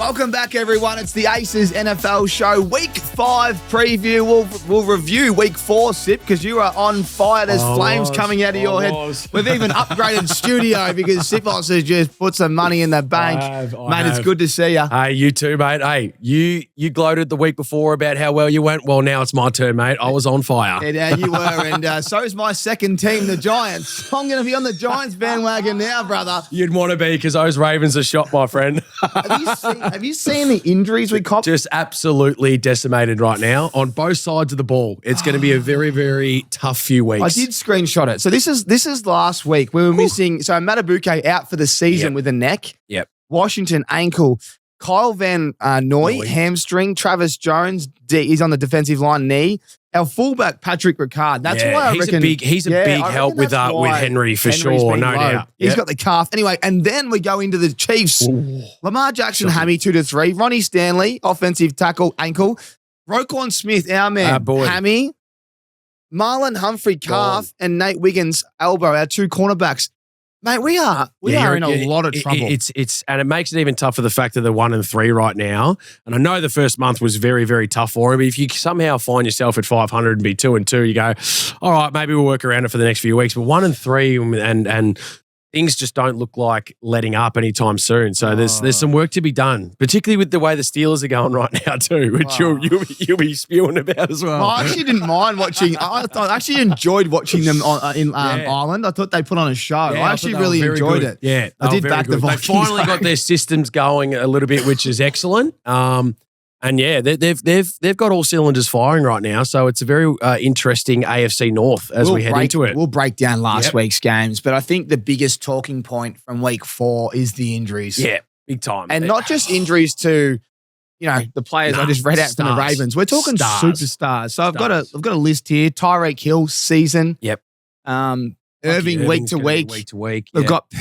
Welcome back, everyone. It's the Aces NFL show, Week 5 preview. We'll review Week 4, Sip, because you are on fire. There's flames coming out of your head. We've even upgraded studio because Sipos has just put some money in the bank. Mate, it's good to see you. Hey, you too, mate. Hey, you gloated the week before about how well you went. Well, now it's my turn, mate. I was on fire. Yeah, you were, and so is my second team, the Giants. I'm going to be on the Giants bandwagon now, brother. You'd want to be because those Ravens are shot, my friend. Have you seen the injuries we copped? Just absolutely decimated right now on both sides of the ball. It's going to be a very, very tough few weeks. I did screenshot it. So this is last week. We were missing. So Matabuke out for the season with a neck. Yep. Washington ankle. Kyle Van Noy hamstring. Travis Jones he's on the defensive line knee. Our fullback Patrick Ricard. That's why I reckon he's a big help with Henry for sure, no doubt. He's got the calf. Anyway, and then we go into the Chiefs. Ooh. Lamar Jackson, hammy 2 to 3. Ronnie Stanley, offensive tackle, ankle. Roquan Smith, our man, hammy. Marlon Humphrey, calf, and Nate Wiggins, elbow, our 2 cornerbacks. Mate, we are in a lot of trouble. And it makes it even tougher the fact that they're 1-3 right now. And I know the first month was very, very tough for him. But if you somehow find yourself at 500 and be 2-2, you go, all right, maybe we'll work around it for the next few weeks. But 1-3 and things just don't look like letting up anytime soon. So there's some work to be done, particularly with the way the Steelers are going right now too, which you'll be spewing about as well. I actually didn't mind watching. I actually enjoyed watching them in Ireland. I thought they put on a show. Yeah, I actually really enjoyed it. Yeah, I did back the Vikings. They finally got their systems going a little bit, which is excellent. And yeah, they've got all cylinders firing right now, so it's a very interesting AFC North as we head into it. We'll break down last week's games, but I think the biggest talking point from Week 4 is the injuries. Yeah, big time, and not just injuries to the players I just read out from the Ravens. We're talking superstars. So I've got a list here: Tyreek Hill season. Yep. Irving week to week. We've got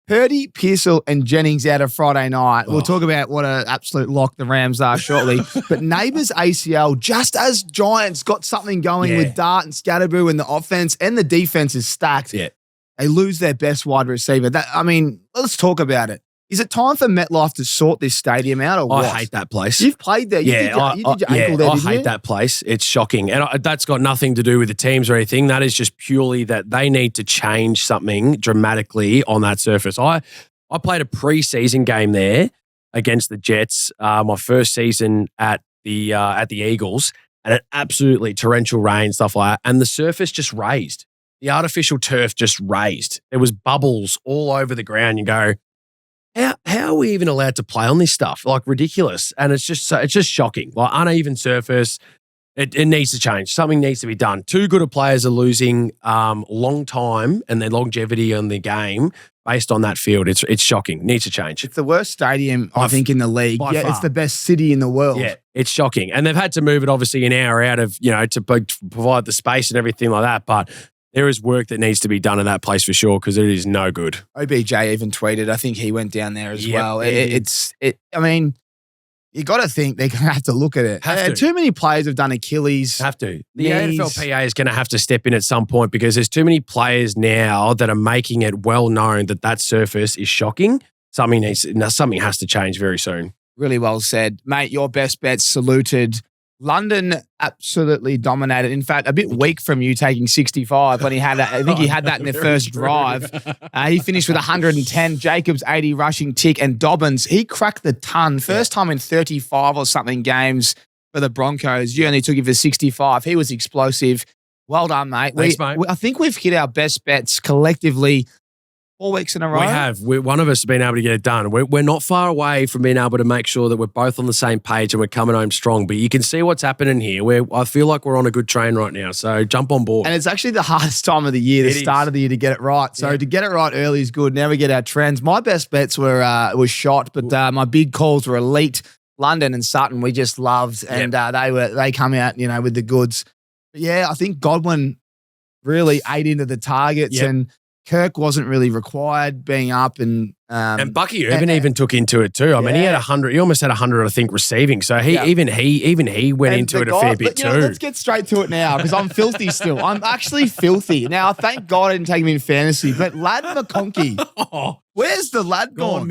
Purdy, Pearsall, and Jennings out of Friday night. We'll talk about what an absolute lock the Rams are shortly. But Neighbours ACL, just as Giants got something going with Dart and Scatterboo, and the offense and the defense is stacked. Yeah. They lose their best wide receiver. Let's talk about it. Is it time for MetLife to sort this stadium out or what? I hate that place. You've played there. You did your ankle there, I hate that place. It's shocking. And that's got nothing to do with the teams or anything. That is just purely that they need to change something dramatically on that surface. I played a preseason game there against the Jets, my first season at the Eagles, and it absolutely torrential rain, stuff like that. And the surface just raised. The artificial turf just raised. There was bubbles all over the ground. You go, How are we even allowed to play on this stuff? Like, ridiculous. And it's just shocking. Like, uneven surface. It needs to change. Something needs to be done. Too good of players are losing long time and their longevity on the game based on that field. It's shocking. Needs to change. It's the worst stadium, I think, in the league. Yeah, far. It's the best city in the world. Yeah, it's shocking. And they've had to move it obviously an hour out of, to provide the space and everything like that. But there is work that needs to be done in that place for sure because it is no good. OBJ even tweeted. I think he went down there as well. I mean, you got to think they're going to have to look at it. Too many players have done Achilles. Have to. The AFLPA is going to have to step in at some point because there's too many players now that are making it well known that surface is shocking. Something has to change very soon. Really well said. Mate, your best bets saluted. London absolutely dominated. In fact, a bit weak from you taking 65 when he had that. I think he had that in the first drive. He finished with 110. Jacobs 80 rushing tick, and Dobbins, he cracked the ton. First time in 35 or something games for the Broncos. You only took him for 65. He was explosive. Well done, mate. Thanks, mate. I think we've hit our best bets collectively 4 weeks in a row. We have. One of us has been able to get it done. We're not far away from being able to make sure that we're both on the same page and we're coming home strong. But you can see what's happening here. I feel like we're on a good train right now. So jump on board. And it's actually the hardest time of the year, the start of the year, to get it right. So to get it right early is good. Now we get our trends. My best bets were shot, but my big calls were Elite, London and Sutton. We just loved, and they come out with the goods. But I think Godwin really ate into the targets and Kirk wasn't really required being up, and And Bucky Irvin even took into it too. I mean, he had 100. He almost had 100, I think, receiving. So even he went into it a fair bit too. Let's get straight to it now because I'm filthy still. I'm actually filthy. Now, thank God I didn't take him in fantasy, but Lad McConkey, where's the lad gone?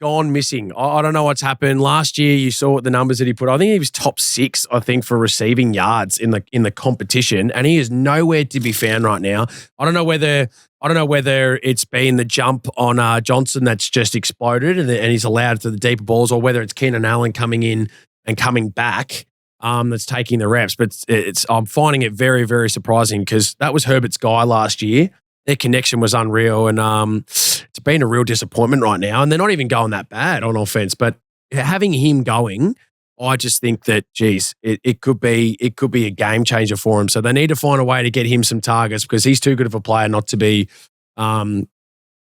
Gone missing. I don't know what's happened. Last year, you saw the numbers that he put. I think he was top 6, I think, for receiving yards in the competition, and he is nowhere to be found right now. I don't know whether it's been the jump on Johnson that's just exploded and he's allowed to the deeper balls, or whether it's Keenan Allen coming in and coming back that's taking the reps. But I'm finding it very, very surprising because that was Herbert's guy last year. Their connection was unreal, and it's been a real disappointment right now. And they're not even going that bad on offense, but having him going, I just think that, geez, it could be a game changer for him. So they need to find a way to get him some targets because he's too good of a player not to be on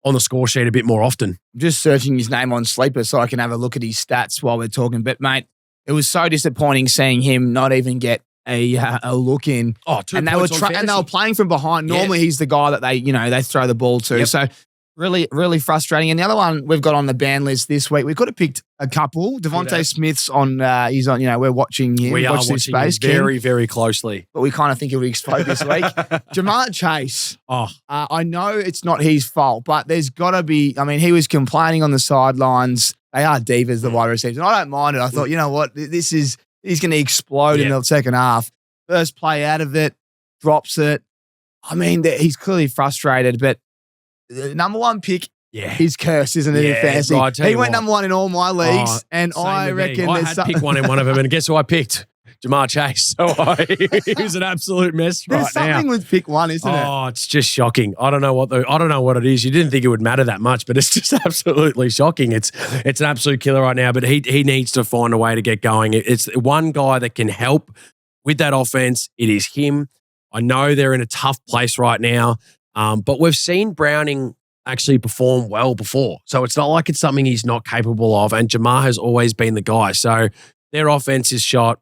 the score sheet a bit more often. I'm just searching his name on Sleeper so I can have a look at his stats while we're talking. But, mate, it was so disappointing seeing him not even get a look in. Oh, 2 and points and they were playing from behind. Normally he's the guy that they throw the ball to. Yep. So really, really frustrating. And the other one we've got on the ban list this week, we could have picked a couple. Devontae Smith's on. He's on. We're watching him. We are watching him very, very closely. But we kind of think he'll explode this week. Jamar Chase. I know it's not his fault, but there's got to be. I mean, he was complaining on the sidelines. They are divas, the wide receivers, and I don't mind it. I thought, you know what, he's going to explode in the second half. First play out of it, drops it. I mean, he's clearly frustrated, but the number one pick is cursed, isn't it, in fantasy? He went number one in all my leagues, and I reckon I had picked one in one of them, and guess who I picked? Jamar Chase. So he was an absolute mess right now. There's something with pick one, isn't it? Oh, it's just shocking. I don't know what it is. You didn't think it would matter that much, but it's just absolutely shocking. It's an absolute killer right now, but he needs to find a way to get going. It's one guy that can help with that offense. It is him. I know they're in a tough place right now, but we've seen Browning actually perform well before. So it's not like it's something he's not capable of, and Jamar has always been the guy. So their offense is shot.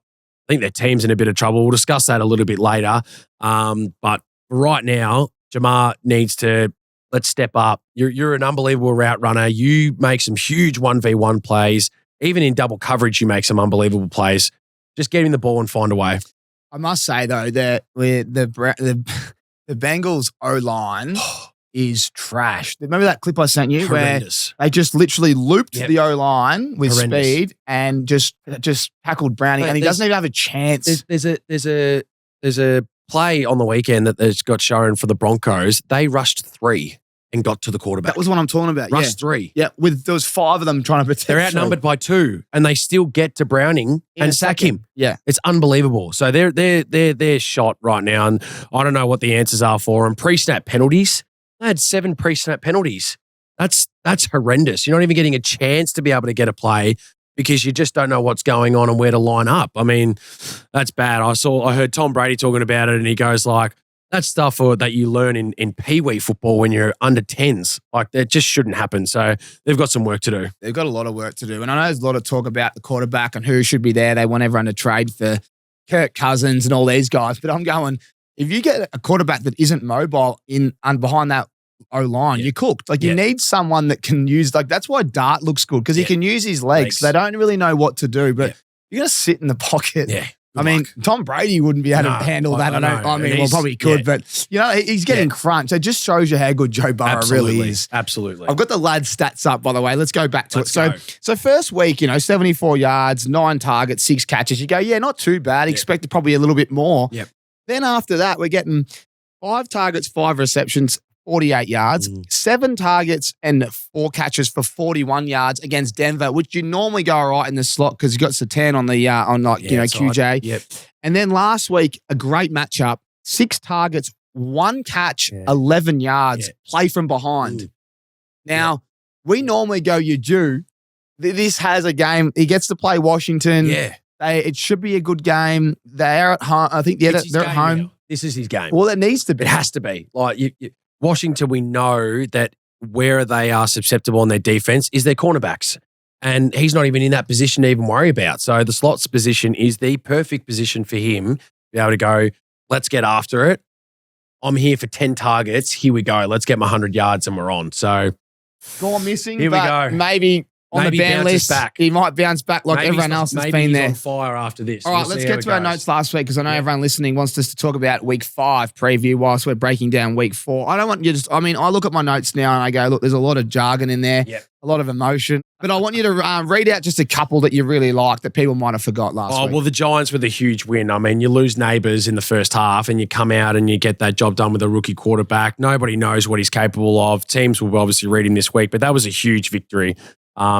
I think their team's in a bit of trouble. We'll discuss that a little bit later. But right now, Jamar needs to, let's step up. You're an unbelievable route runner. You make some huge 1v1 plays. Even in double coverage, you make some unbelievable plays. Just get him the ball and find a way. I must say, though, that the Bengals O-line is trash. Remember that clip I sent you Horrendous. Where they just literally looped the O-line with speed and just tackled Browning, and he doesn't even have a chance. There's a play on the weekend that there's got shown for the Broncos. They rushed 3 and got to the quarterback. That was what I'm talking about. Rushed 3. Yeah, there was 5 of them trying to protect. They're outnumbered by 2, and they still get to Browning and sack him. Yeah, it's unbelievable. So they're shot right now, and I don't know what the answers are for them. Pre-snap penalties. They had 7 pre-snap penalties. That's horrendous. You're not even getting a chance to be able to get a play because you just don't know what's going on and where to line up. I mean, that's bad. I heard Tom Brady talking about it, and he goes like, that's stuff that you learn in Pee-wee football when you're under 10s. Like, that just shouldn't happen. So they've got some work to do. They've got a lot of work to do. And I know there's a lot of talk about the quarterback and who should be there. They want everyone to trade for Kirk Cousins and all these guys. But I'm going, if you get a quarterback that isn't mobile behind that O-line, you're cooked. Like, you need someone that can use, like, that's why Dart looks good, because he can use his legs. They don't really know what to do, but you're going to sit in the pocket. Yeah. I mean, Tom Brady wouldn't be able to handle that. I mean, well, probably could, but he's getting crunched. It just shows you how good Joe Burrow really is. Absolutely. I've got the lad's stats up, by the way. Let's go back to it. So first week, 74 yards, 9 targets, 6 catches. You go, not too bad. Expected probably a little bit more. Yep. Then after that, we're getting 5 targets, 5 receptions, 48 yards, 7 targets and 4 catches for 41 yards against Denver, which you normally go all right in the slot because you got Satan on the QJ. Yep. And then last week, a great matchup, 6 targets, 1 catch, 11 yards, play from behind. Now, we normally go, you do. This has a game. He gets to play Washington. Yeah. It should be a good game. They're at home. I think they're at home. Now. This is his game. Well, it needs to be. It has to be. Like, Washington, we know that where they are susceptible on their defense is their cornerbacks. And he's not even in that position to even worry about. So the slots position is the perfect position for him to be able to go, let's get after it. I'm here for 10 targets. Here we go. Let's get my 100 yards and we're on. So gone missing. Here we but go. Maybe on Maybe the ban bounces list, back. he might bounce back like Maybe everyone else that's maybe been he's there. on fire after this. All right, We'll let's see get how to it our goes. notes last week because I know everyone listening wants us to talk about week 5 preview whilst we're breaking down week 4. I don't want you to I look at my notes now and I go, look, there's a lot of jargon in there, a lot of emotion. But I want you to read out just a couple that you really like that people might have forgot last week. Well, the Giants were the huge win. I mean, you lose Neighbours in the first half and you come out and you get that job done with a rookie quarterback. Nobody knows what he's capable of. Teams will obviously read him this week, but that was a huge victory.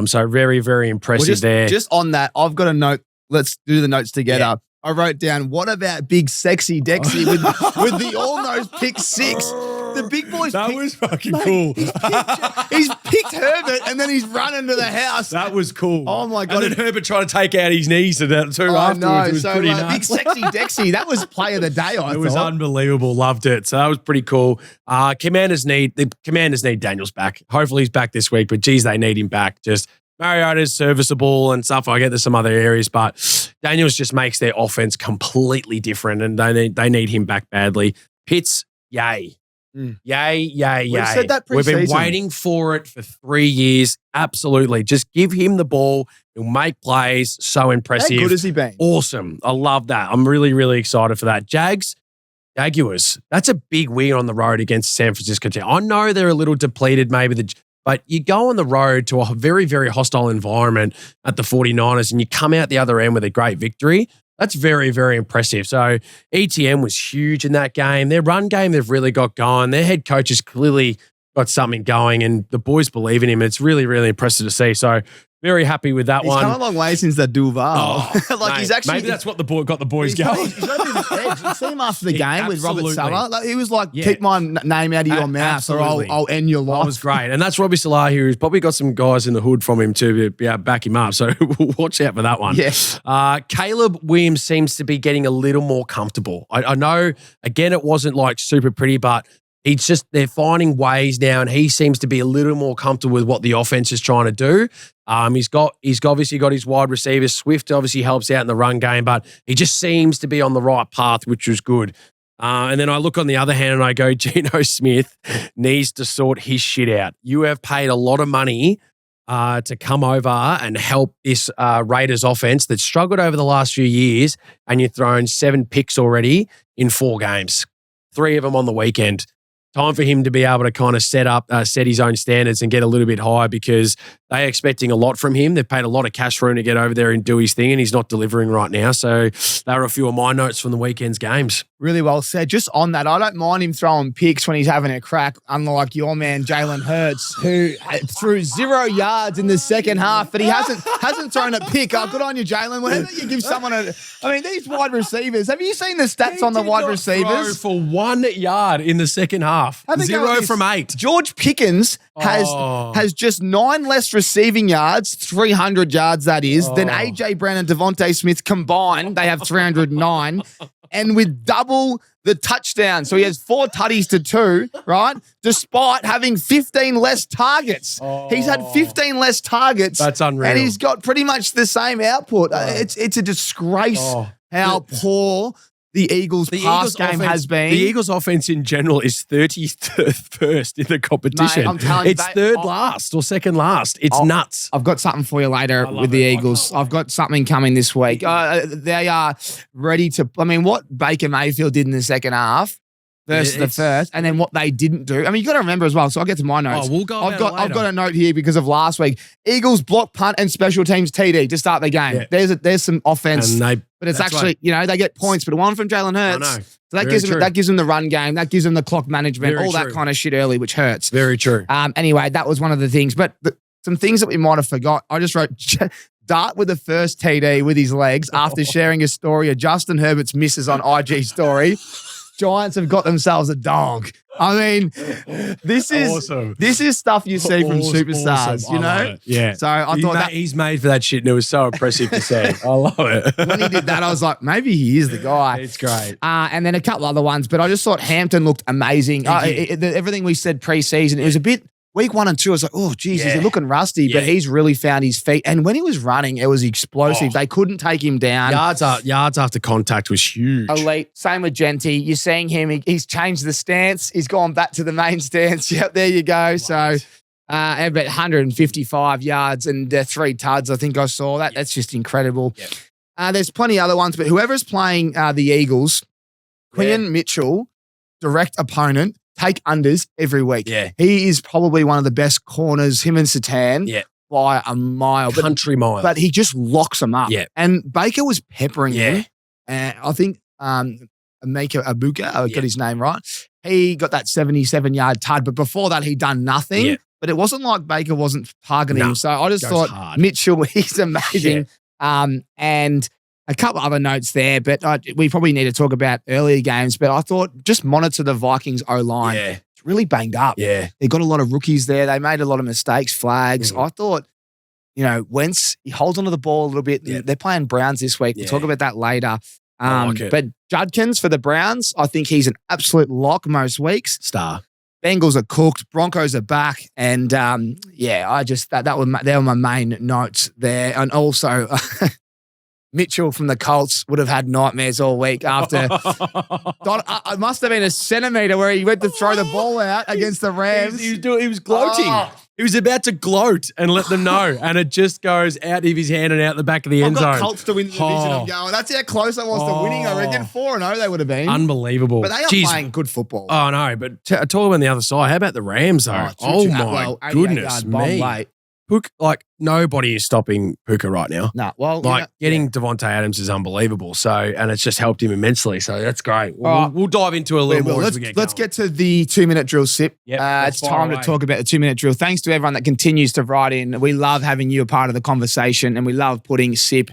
So very, very impressive there. Just on that, I've got a note. Let's do the notes together. Yeah. I wrote down, what about big sexy Dexy with the all-nose pick 6? The big boys. That was fucking cool. He's picked Herbert and then he's run into the house. That was cool. Oh my God. And then Herbert tried to take out his knees to that too afterwards. It was pretty nuts. Big sexy Dexy. That was play of the day, I thought. It was unbelievable. Loved it. So that was pretty cool. The Commanders need Daniels back. Hopefully he's back this week, but geez, they need him back. Just Mariota's serviceable and stuff. I get there's some other areas, but Daniels just makes their offense completely different and they need him back badly. Pitts, yay. Yay. We've said that We've been pre-season. waiting for it for 3 years. Absolutely. Just give him the ball. He'll make plays. So impressive. How good has he been? Awesome. I love that. I'm really, really excited for that. Jaguars, that's a big win on the road against San Francisco team. I know they're a little depleted, but you go on the road to a very, very hostile environment at the 49ers and you come out the other end with a great victory. That's very, very impressive. So ETN was huge in that game. Their run game, they've really got going. Their head coach has clearly got something going and the boys believe in him. It's really, really impressive to see. So very happy with that one. He's come a long way since the Duval. Mate, he's actually maybe that's what got the boys going. He's got a bit of an edge. You see him after the game with Robert absolutely. Sala. He was like, keep my name out of your mouth or I'll end your life. That was great. And that's Robbie Salah here, who's probably got some guys in the hood from him to be able to back him up. So watch out for that one. Yes. Caleb Williams seems to be getting a little more comfortable. I know, again, it wasn't like super pretty, but they're finding ways now, and he seems to be a little more comfortable with what the offense is trying to do. He's obviously got his wide receivers. Swift obviously helps out in the run game, but he just seems to be on the right path, which was good. And then I look on the other hand and I go, Geno Smith needs to sort his shit out. You have paid a lot of money to come over and help this Raiders offense that's struggled over the last few years, and you've thrown 7 picks already in 4 games, 3 of them on the weekend. Time for him to be able to kind of set his own standards and get a little bit higher because they're expecting a lot from him. They've paid a lot of cash for him to get over there and do his thing, and he's not delivering right now. So they were a few of my notes from the weekend's games. Really well said. Just on that, I don't mind him throwing picks when he's having a crack, unlike your man Jalen Hurts, who threw 0 yards in the second half, but he hasn't thrown a pick. Oh, good on you, Jalen. Whenever you give someone these wide receivers, have you seen the stats on the wide receivers? Throw for 1 yard in the second half. 0 from 8. George Pickens has just 9 less receiving yards, 300 yards that is, than AJ Brown and Devontae Smith combined. They have 309. And with double the touchdown. So he has 4 tutties to 2, right? Despite having 15 less targets. He's had 15 less targets. That's unreal. And he's got pretty much the same output. It's a disgrace how poor the Eagles' pass game has been. The Eagles' offense in general is 31st in the competition. Mate, I'm telling you, it's third last or second last. It's nuts. I've got something for you later with the Eagles. I've got something coming this week. They are ready to. What Baker Mayfield did in the second half versus the first, and then what they didn't do. You got to remember as well. So I'll get to my notes. We'll go. I've got a note here because of last week. Eagles block, punt, and special teams TD to start the game. Yeah. There's some offense, but it's actually they get points, but one from Jalen Hurts. I know. So that gives them the run game, that gives them the clock management, all that kind of shit early, which hurts. Very true. Anyway, that was one of the things. But some things that we might have forgot. I just wrote Dart with the first TD with his legs after sharing a story of Justin Herbert's misses on IG story. Giants have got themselves a dog. This is awesome. This is stuff you see from superstars, you know? Yeah. So I thought he's made for that shit, and it was so impressive to see. I love it. When he did that, I was like, maybe he is the guy. It's great. And then a couple other ones, but I just thought Hampton looked amazing. Everything we said pre-season, it was a bit. Week 1 and 2, I was like, oh, geez, he's looking rusty, but he's really found his feet. And when he was running, it was explosive. They couldn't take him down. Yards after contact was huge. Elite. Same with Genty. You're seeing him. He's changed the stance. He's gone back to the main stance. Yep, there you go. So About 155 yards and 3 tuds. I think I saw that. That's just incredible. Yep. There's plenty of other ones, but whoever's playing the Eagles, Quinn Mitchell, direct opponent, take unders every week. Yeah. He is probably one of the best corners, him and Satan, by a mile. Country mile. But he just locks them up. Yeah. And Baker was peppering him. Yeah. And I think Amika Abuka, I got his name right. He got that 77-yard tud, but before that, he'd done nothing. Yeah. But it wasn't like Baker wasn't targeting him. So I just thought hard. Mitchell, he's amazing. And a couple other notes there, but we probably need to talk about earlier games. But I thought just monitor the Vikings O-line. Yeah. It's really banged up. Yeah. They got a lot of rookies there. They made a lot of mistakes, flags. I thought, Wentz, he holds onto the ball a little bit. Yeah. They're playing Browns this week. We'll talk about that later. I like it. But Judkins for the Browns, I think he's an absolute lock most weeks. Star. Bengals are cooked. Broncos are back. And I just, they were my main notes there. And also, Mitchell from the Colts would have had nightmares all week after. It must have been a centimetre where he went to throw the ball out against the Rams. He was gloating. He was about to gloat and let them know. And it just goes out of his hand and out the back of the end zone. I've got Colts to win the division. I'm going, that's how close I was to winning, I reckon. 4-0 they would have been. Unbelievable. But they are playing good football. Oh, no. But talk on the other side. How about the Rams, though? My goodness me. Nobody is stopping Puka right now. No, well, getting Devontae Adams is unbelievable. So, and it's just helped him immensely. So that's great. We'll dive into a little more. Let's get to the 2-minute drill, Sip. It's time to talk about the 2-minute drill. Thanks to everyone that continues to write in. We love having you a part of the conversation, and we love putting Sip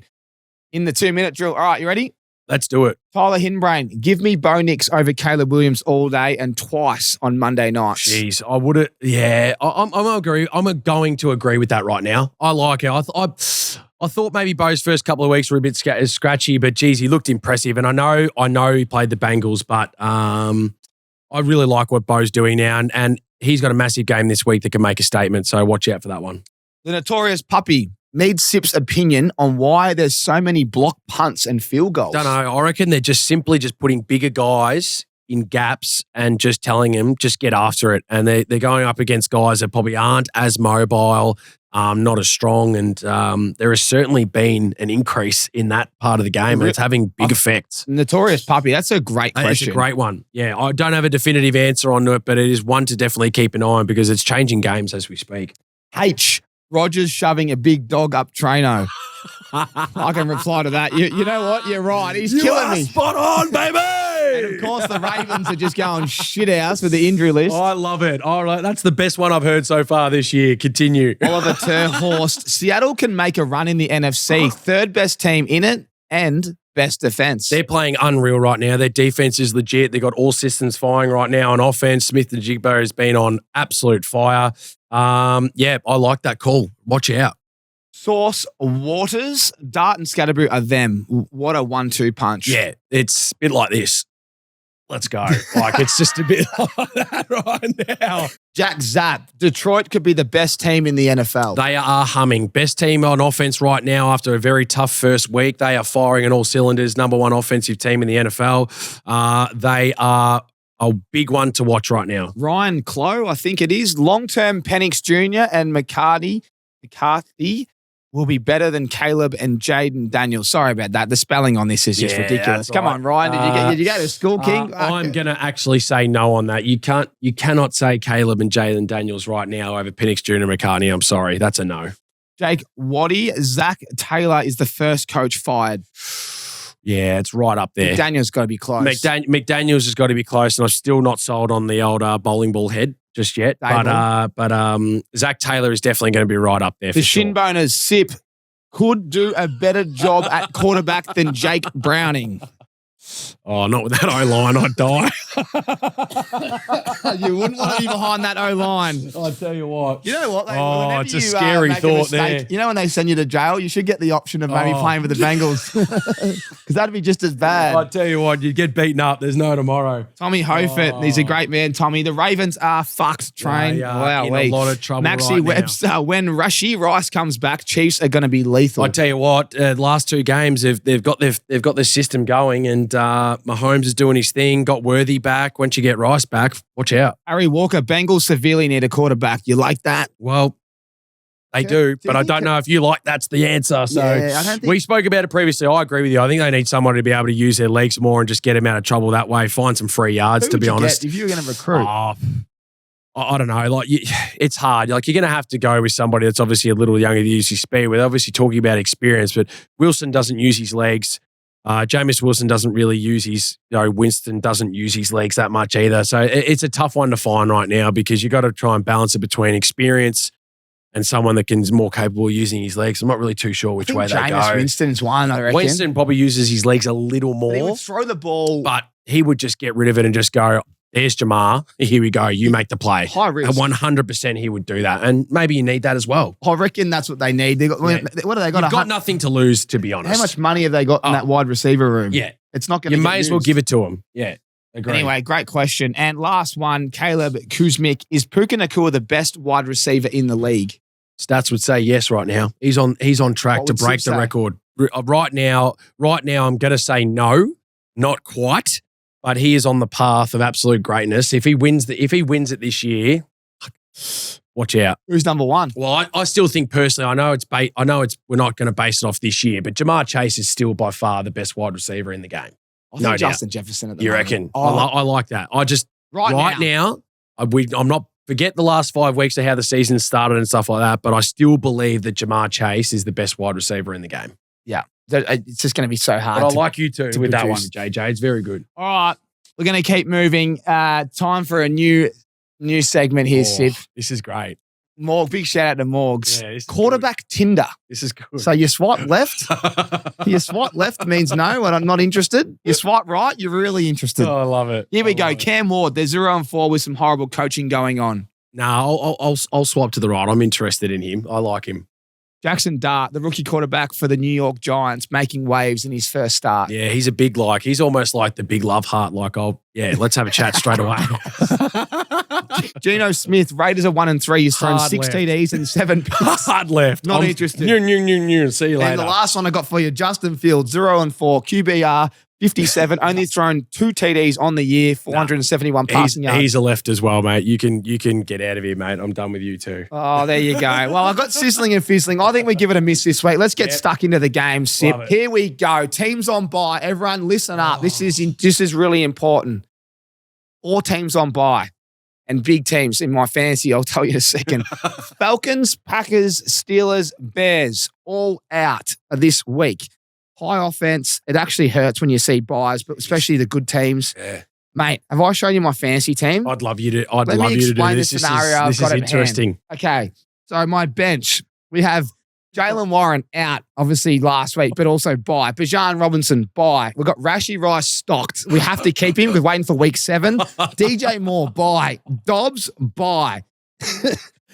in the 2-minute drill. All right, you ready? Let's do it. Tyler Hinbrain, give me Bo Nix over Caleb Williams all day and twice on Monday nights. Jeez, I would have. Yeah, I'm going to agree with that right now. I like it. I thought maybe Bo's first couple of weeks were a bit scratchy, but geez, he looked impressive. And I know he played the Bengals, but I really like what Bo's doing now, and he's got a massive game this week that can make a statement. So watch out for that one. The notorious puppy needs Sip's opinion on why there's so many block punts and field goals. Don't know. I reckon they're just simply just putting bigger guys in gaps and just telling them, just get after it. And they're going up against guys that probably aren't as mobile, not as strong. And there has certainly been an increase in that part of the game, and it's having big effects. Notorious puppy, that's a great question. It's a great one. Yeah, I don't have a definitive answer on it, but it is one to definitely keep an eye on because it's changing games as we speak. Rogers shoving a big dog up Trano. I can reply to that. You know what? You're right. He's killing me. Spot on, baby. And of course, the Ravens are just going shit house with the injury list. I love it. All right, that's the best one I've heard so far this year. Continue. Oliver Terhorst. Seattle can make a run in the NFC. Third best team in it and best defense. They're playing unreal right now. Their defense is legit. They've got all systems firing right now on offense. Smith and Jigbo has been on absolute fire. I like that call. Watch out. Source Waters, Dart and Scatterboo are them. What a 1-2 punch. Yeah, it's a bit like this. Let's go. It's just a bit like that right now. Jack Zapp, Detroit could be the best team in the NFL. They are humming. Best team on offense right now after a very tough first week. They are firing on all cylinders. Number one offensive team in the NFL. They are a big one to watch right now. Ryan Clough, I think it is. Long-term Penix Jr. and McCarthy will be better than Caleb and Jaden Daniels. Sorry about that. The spelling on this is just ridiculous. Come on, Ryan. Did you go to school, King? I'm going to actually say no on that. You cannot say Caleb and Jaden Daniels right now over Penix Jr. and McCarthy. I'm sorry. That's a no. Jake Waddy, Zach Taylor is the first coach fired. Yeah, it's right up there. McDaniel's got to be close. McDaniel's has got to be close, and I'm still not sold on the old bowling ball head just yet. But Zach Taylor is definitely going to be right up there. The Shinboners Sip could do a better job at quarterback than Jake Browning. Oh, not with that O-line, I'd die. You wouldn't want to be behind that O-line. I'll tell you what. You know what? It's a scary thought there. You know when they send you to jail, you should get the option of maybe playing with the Bengals. Because that'd be just as bad. I'll tell you what, you'd get beaten up. There's no tomorrow. Tommy Hofert, he's a great man, Tommy. The Ravens are fucked, Train. Wow, in a lot of trouble Maxie Webster, when Rashee Rice comes back, Chiefs are going to be lethal. I tell you what, last two games, they've got their system going, and Mahomes is doing his thing. Got Worthy back. Once you get Rice back, watch out. Harry Walker, Bengals severely need a quarterback. You like that? Well, they do, but I don't know if you like that's the answer. So Yeah, I don't think- we spoke about it previously. I agree with you. I think they need someone to be able to use their legs more and just get him out of trouble that way. Find some free yards, Who to would be you honest. get if you were going to recruit? Oh, I don't know. Like it's hard. Like you're going to have to go with somebody that's obviously a little younger to use his speed. We're obviously talking about experience, but Wilson doesn't use his legs. Jameis Wilson doesn't really use his. Winston doesn't use his legs that much either. So it's a tough one to find right now because you got to try and balance it between experience and someone that is more capable of using his legs. I'm not really too sure which way they Jameis go. Winston's one, I reckon. Winston probably uses his legs a little But he more, would throw the ball but he would just get rid of it and just go, there's Jamar. Here we go. You make the play. high risk. And 100% he would do that. And maybe you need that as well. I reckon that's what they need. They got, Yeah. What do they got? You've got nothing to lose, to be honest. How much money have they got in that wide receiver room? Yeah. It's not going to You may as well give it to him. Yeah. Agree. Anyway, great question. And last one, Caleb Kuzmik. Is Puka Nakua the best wide receiver in the league? Stats would say yes right now. He's on track What to would break Sid the say? record. Right now, I'm going to say no, not quite, but he is on the path of absolute greatness. If he wins it this year, watch out. Who's number one? Well, I still think personally, we're not going to base it off this year, but Jamar Chase is still by far the best wide receiver in the game. I No think doubt. Justin Jefferson at the You moment. reckon? Oh, I like that. I just right now, I'm not forget the last 5 weeks of how the season started and stuff like that, but I still believe that Jamar Chase is the best wide receiver in the game. It's just going to be so hard. But I like you too with that one, produce. JJ. It's very good. All right. We're going to keep moving. Time for a new segment here, Sid. This is great. Morg, big shout out to Morgs. Yeah, this is Quarterback Tinder. This is good. So you swipe left. You swipe left means no, and I'm not interested. You swipe right, you're really interested. I love it. Here we I go. love it. Cam Ward, they're 0-4 with some horrible coaching going on. No, I'll swipe to the right. I'm interested in him. I like him. Jackson Dart, the rookie quarterback for the New York Giants, making waves in his first start. Yeah, he's he's almost like the big love heart. Like, let's have a chat straight away. Geno Smith, Raiders are 1-3. He's thrown Hard 6 left. TDs and 7 picks. Hard left. Not interested. See you later. And the last one I got for you, Justin Fields, 0-4, QBR 57, only thrown 2 TDs on the year, 471 passing yards. He's a left as well, mate. You can get out of here, mate. I'm done with you too. Oh, there you go. Well, I got sizzling and fizzling. I think we give it a miss this week. Let's get stuck into the game, Sip. Love it. Here we go. Teams on bye. Everyone, listen up. This is really important. 4 teams on bye. And big teams in my fantasy, I'll tell you in a second. Falcons, Packers, Steelers, Bears, all out this week. High offense. It actually hurts when you see buys, but especially the good teams. Yeah. Mate, have I shown you my fantasy team? I'd love you to Let me do explain this. the scenario I've This got is at interesting. Okay, so my bench, we have Jalen Warren out, obviously, last week, but also bye. Bijan Robinson, bye. We've got Rashee Rice stocked. We have to keep him. We're waiting for week 7. DJ Moore, bye. Dobbs, bye.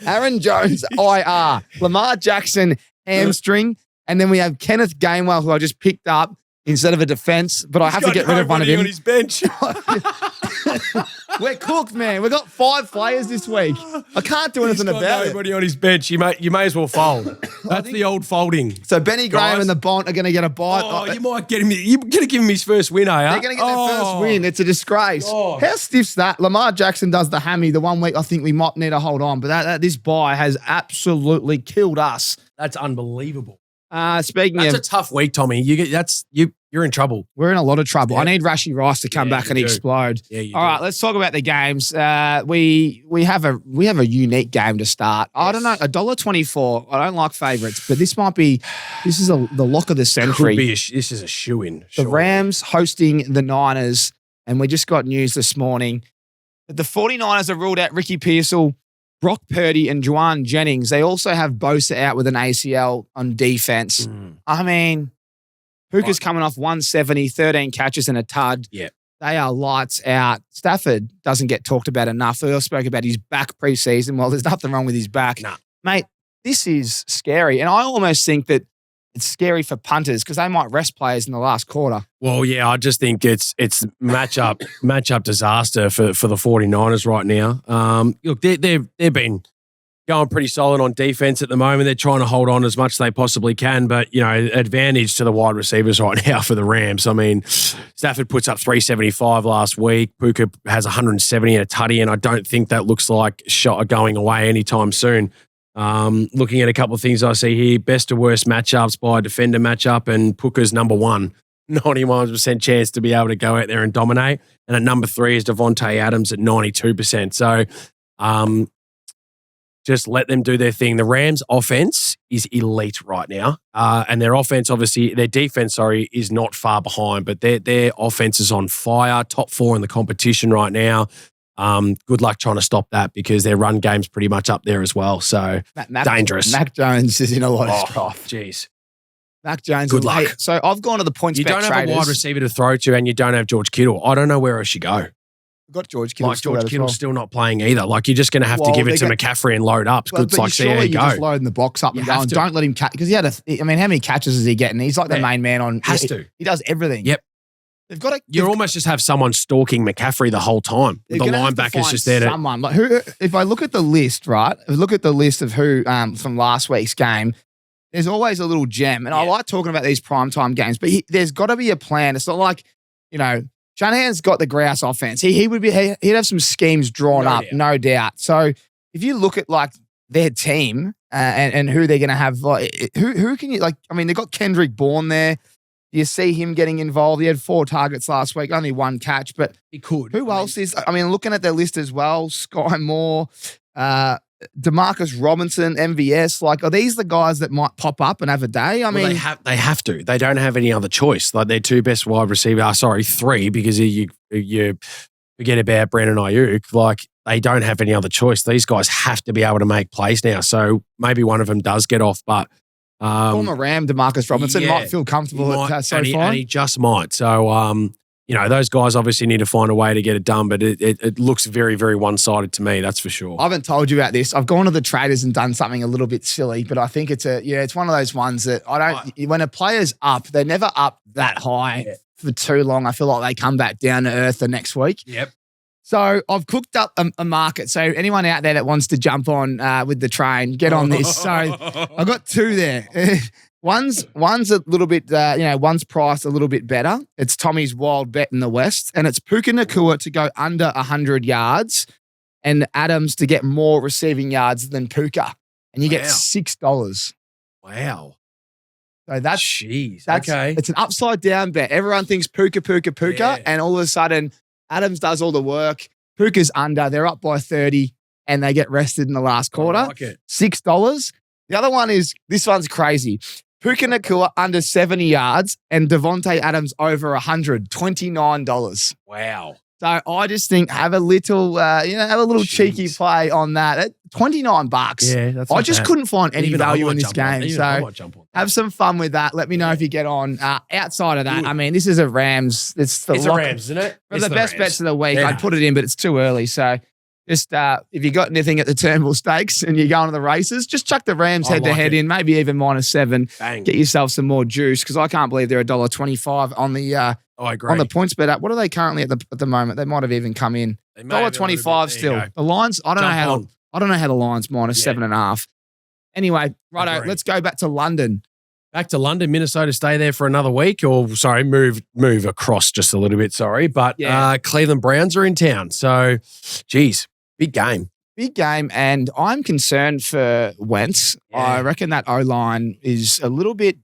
Aaron Jones, IR. Lamar Jackson, hamstring. And then we have Kenneth Gainwell, who I just picked up instead of a defense, but I have to get rid of one of him. on his bench. We're cooked, man. We've got 5 players this week. I can't do anything about it. Nobody on his bench. You may as well fold. That's the old folding. So Benny Graham Guys. and the Bont are going to get a bite. Oh, you might get him. You're going to give him his first win, are you? They're going to get their first win. It's a disgrace. Oh. How stiff's that? Lamar Jackson does the hammy the 1 week. I think we might need to hold on, but this bye has absolutely killed us. That's unbelievable. Speaking That's of, a tough week, Tommy. You're in trouble. we're in a lot of trouble. Yeah. I need Rashee Rice to come Yeah, back you and do. explode. Yeah, you All do. right, let's talk about the games. We have a unique game to start. I don't know, $1.24. I don't like favourites, but this is the lock of the century. This is a shoe-in. The Rams hosting the Niners, and we just got news this morning that the 49ers have ruled out Ricky Pearsall, Brock Purdy, and Juwan Jennings. They also have Bosa out with an ACL on defense. I mean, Puka's coming off 170, 13 catches and a tud. Yeah. They are lights out. Stafford doesn't get talked about enough. We all spoke about his back preseason. Well, there's nothing wrong with his back. Nah. Mate, this is scary. And I almost think that it's scary for punters because they might rest players in the last quarter. Well, yeah, I just think it's matchup disaster for the 49ers right now. Look, they've been going pretty solid on defense at the moment. They're trying to hold on as much as they possibly can, but, advantage to the wide receivers right now for the Rams. I mean, Stafford puts up 375 last week. Puka has 170 and a tutty, and I don't think that looks like a shot going away anytime soon. Looking at a couple of things I see here, best to worst matchups by defender matchup, and Puka's number 1. 91% chance to be able to go out there and dominate. And at number 3 is Devontae Adams at 92%. So just let them do their thing. The Rams' offense is elite right now. And their defense, is not far behind, but their offense is on fire. Top 4 in the competition right now. Good luck trying to stop that because their run game's pretty much up there as well. So dangerous. Mac Jones is in a lot of strife. Jeez. Mac Jones. Good luck. Hey, so I've gone to the points You bet don't have traders. a wide receiver to throw to and you don't have George Kittle. I don't know where else you go. We've got George Kittle. George Kittle's still not playing either. Like, you're just going to have to give it to McCaffrey and load up. It's like, see how you go. Just loading the box up and going. Don't let him catch, because how many catches is he getting? He's like the main man on. He does everything. Yep. You almost just have someone stalking McCaffrey the whole time. The linebacker's just there to someone. Like, who? If I look at the list, right? If I look at the list of who from last week's game, there's always a little gem. And I like talking about these primetime games, but there's got to be a plan. It's not like, Shanahan's got the grouse offense. He'd have some schemes drawn up, no doubt. So if you look at like their team and who they're going to have, like, who can you like? I mean, they've got Kendrick Bourne there. Do you see him getting involved? He had 4 targets last week, only 1 catch, but he could. Who else is? I mean, looking at their list as well, Sky Moore, Demarcus Robinson, MVS. Like, are these the guys that might pop up and have a day? I mean, they have to. They don't have any other choice. Like, their 2 best wide receivers. 3 because you forget about Brandon Ayuk. Like, they don't have any other choice. These guys have to be able to make plays now. So maybe one of them does get off, but. Former Ram, Demarcus Robinson might feel comfortable so far. And he just might. So, those guys obviously need to find a way to get it done, but it looks very, very one-sided to me, that's for sure. I haven't told you about this. I've gone to the traders and done something a little bit silly, but I think it's one of those ones that when a player's up, they're never up that high for too long. I feel like they come back down to earth the next week. Yep. So I've cooked up a market. So anyone out there that wants to jump on with the train, get on this. So I've got 2 there. One's a little bit, one's priced a little bit better. It's Tommy's wild bet in the West, and it's Puka Nacua to go under 100 yards and Adams to get more receiving yards than Puka. And you get $6. Wow. So that's okay. It's an upside down bet. Everyone thinks Puka, and all of a sudden Adams does all the work. Puka's under. They're up by 30, and they get rested in the last quarter. I like it. $6. The other one is, this one's crazy. Puka Nacua under 70 yards and Devontae Adams over 100, $29. Wow. So I just think have a little, cheeky play on that. At $29. Yeah, that's I just bad. couldn't find any value in this game. So have some fun with that. Let me know if you get on. Outside of that, I mean, this is a Rams. It's a Rams, isn't it? For the best bets of the week. Yeah. I'd put it in, but it's too early. So just if you got anything at the Turnbull Stakes and you're going to the races, just chuck the Rams head-to-head in, maybe even -7. Bang. Get yourself some more juice, because I can't believe they're $1.25 on the I agree. on the points bet. What are they currently at the moment? They might have even come in $1.25 still. The lines, I don't know how the lines -7.5. Anyway, righto, let's go back to London. Back to London, Minnesota stay there for another week, move across just a little bit, but Cleveland Browns are in town. So, geez, big game. Big game, and I'm concerned for Wentz. Yeah. I reckon that O-line is a little bit,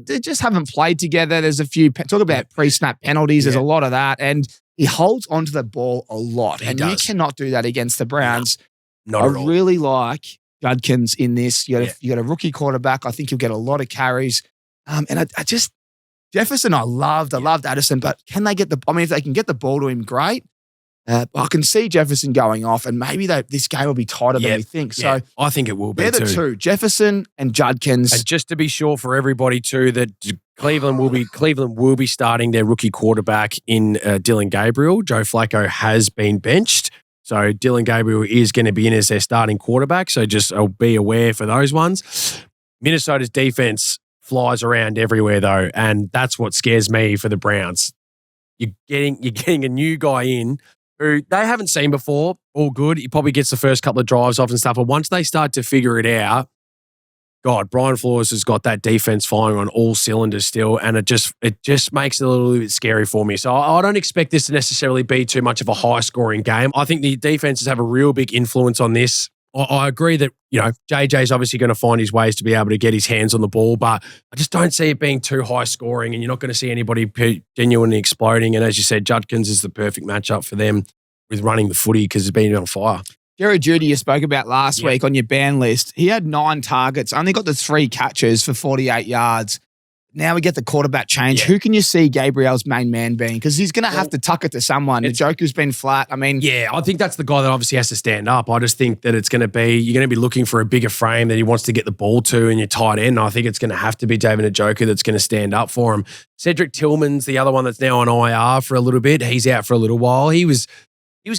they just haven't played together. There's a few, talk about pre-snap penalties, there's a lot of that, and he holds onto the ball a lot, and you cannot do that against the Browns. No, not at all. I really like Judkins in this. You got a rookie quarterback. I think you'll get a lot of carries. And I just, Jefferson, I loved Addison, but can they get if they can get the ball to him, great. I can see Jefferson going off, and maybe this game will be tighter than we think. So I think it will be. They're the 2, Jefferson and Judkins. And just to be sure for everybody too, that Cleveland will be starting their rookie quarterback in Dylan Gabriel. Joe Flacco has been benched. So Dylan Gabriel is going to be in as their starting quarterback. So just be aware for those ones. Minnesota's defense flies around everywhere though, and that's what scares me for the Browns. You're getting a new guy in who they haven't seen before. All good. He probably gets the first couple of drives off and stuff. But once they start to figure it out, God, Brian Flores has got that defense firing on all cylinders still, and it just makes it a little bit scary for me. So I don't expect this to necessarily be too much of a high-scoring game. I think the defenses have a real big influence on this. I agree that, JJ's obviously going to find his ways to be able to get his hands on the ball, but I just don't see it being too high-scoring, and you're not going to see anybody genuinely exploding. And as you said, Judkins is the perfect matchup for them with running the footy because he's been on fire. Jerry Jeudy, you spoke about last week on your ban list. He had 9 targets, only got the 3 catches for 48 yards. Now we get the quarterback change. Who can you see Gabriel's main man being? Because he's going to have to tuck it to someone. The Joker's been flat. I mean, I think that's the guy that obviously has to stand up. I just think that you're going to be looking for a bigger frame that he wants to get the ball to, and your tight end. I think it's going to have to be David Njoku that's going to stand up for him. Cedric Tillman's the other one that's now on IR for a little bit. He's out for a little while. He was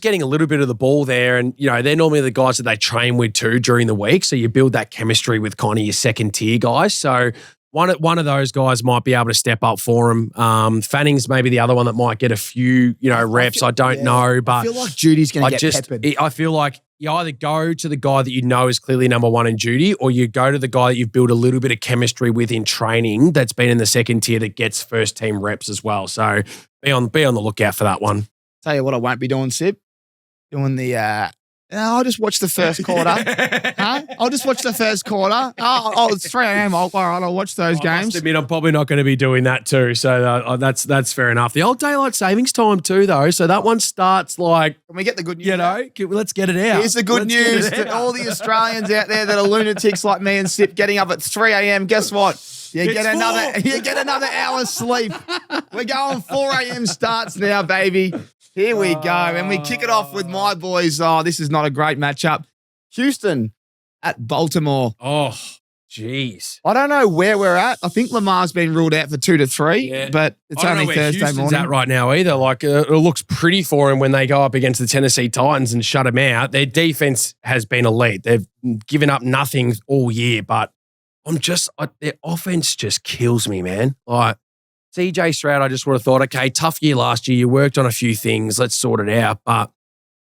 getting a little bit of the ball there, and they're normally the guys that they train with too during the week. So you build that chemistry with kind of your second tier guys. So one of those guys might be able to step up for him. Fanning's maybe the other one that might get a few reps. I don't know, but I feel like Judy's going to get peppered. I feel like you either go to the guy that is clearly number one in Judy, or you go to the guy that you've built a little bit of chemistry with in training that's been in the second tier that gets first team reps as well. So be on the lookout for that one. Tell you what I won't be doing, Sip. Doing the, I'll just watch the first quarter. I'll just watch the first quarter. It's 3 a.m. All right, I'll watch those games. I must admit, I'm probably not going to be doing that too. So that's fair enough. The old daylight savings time too, though. So that one starts like. Can we get the good news? Let's get it out. Here's the good news to all the Australians out there that are lunatics like me and Sip getting up at 3 a.m. Guess what? You get another hour's sleep. We're going 4 a.m. starts now, baby. Here we go. And we kick it off with my boys. Oh, this is not a great matchup. Houston at Baltimore. Oh, jeez. I don't know where we're at. I think Lamar's been ruled out for 2 to 3, but it's only Thursday Houston's morning. At right now either. Like it looks pretty for him when they go up against the Tennessee Titans and shut him out. Their defense has been elite. They've given up nothing all year, but their offense just kills me, man. Like, CJ Stroud, I just would have thought, okay, tough year last year. You worked on a few things. Let's sort it out. But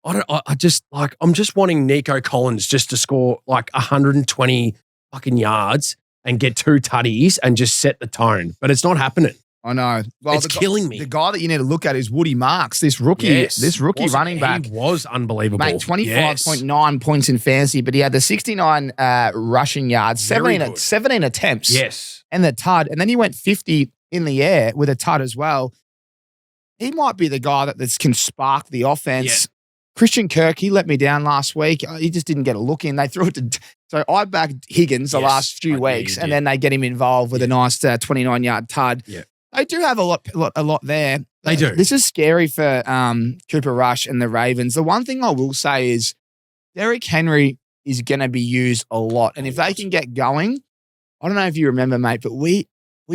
I'm just wanting Nico Collins just to score like 120 fucking yards and get 2 tutties and just set the tone. But it's not happening. I know. Well, it's killing me. The guy that you need to look at is Woody Marks, this rookie running back. He was unbelievable. Mate, 25.9 points in fantasy, but he had the 69 rushing yards, 17 attempts. Yes. And the tud. And then he went 50 in the air with a tud as well. He might be the guy that can spark the offense. Yeah. Christian Kirk, he let me down last week. He just didn't get a look in. They threw it to... So I backed Higgins the last few weeks, and then they get him involved with a nice 29-yard tud. Yeah. They do have a lot there. They do. This is scary for Cooper Rush and the Ravens. The one thing I will say is Derrick Henry is going to be used a lot. And if they can get going, I don't know if you remember, mate, but we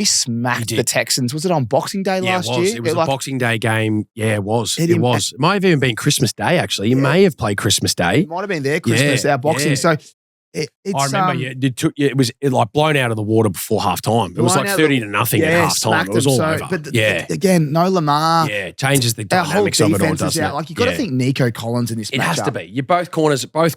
smacked the Texans. Was it on Boxing Day last year? It was a Boxing Day game. Yeah, it was. It was. It might have even been Christmas Day, actually. You may have played Christmas Day. It might have been their Christmas, our Boxing. So it's... I remember, it was like blown out of the water before halftime. It was like 30 to nothing at halftime. It was all over. But again, no Lamar. Yeah, changes the dynamics of it all, doesn't it? Like, you got to think Nico Collins in this matchup. It has to be. Both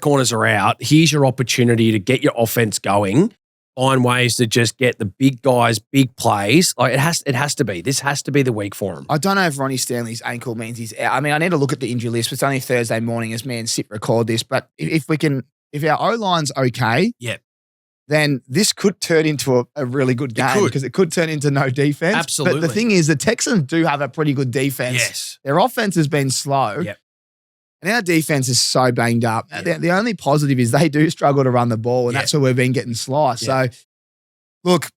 corners are out. Here's your opportunity to get your offense going. Find ways to just get the big guys, big plays. Like it has to be. This has to be the week for him. I don't know if Ronnie Stanley's ankle means he's out. I mean, I need to look at the injury list. It's only Thursday morning as me and Sip record this. But if our O-line's okay, then this could turn into a really good game because it could turn into no defense. Absolutely. But the thing is, the Texans do have a pretty good defense. Yes. Their offense has been slow. Yep. And our defense is so banged up. Yeah. The only positive is they do struggle to run the ball, and that's where we've been getting sliced. Yeah. So, look,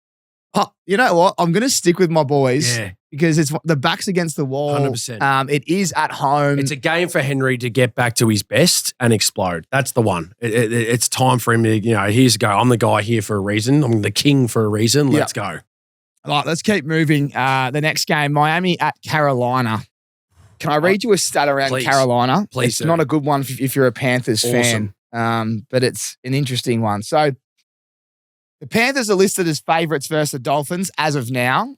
you know what? I'm going to stick with my boys because it's the back's against the wall. 100%. It is at home. It's a game for Henry to get back to his best and explode. That's the one. It's time for him to, here's a go. I'm the guy here for a reason. I'm the king for a reason. Let's go. All right, let's keep moving. The next game, Miami at Carolina. Can I read you a stat around Carolina? Please. It's not a good one if you're a Panthers fan, but it's an interesting one. So the Panthers are listed as favourites versus the Dolphins as of now.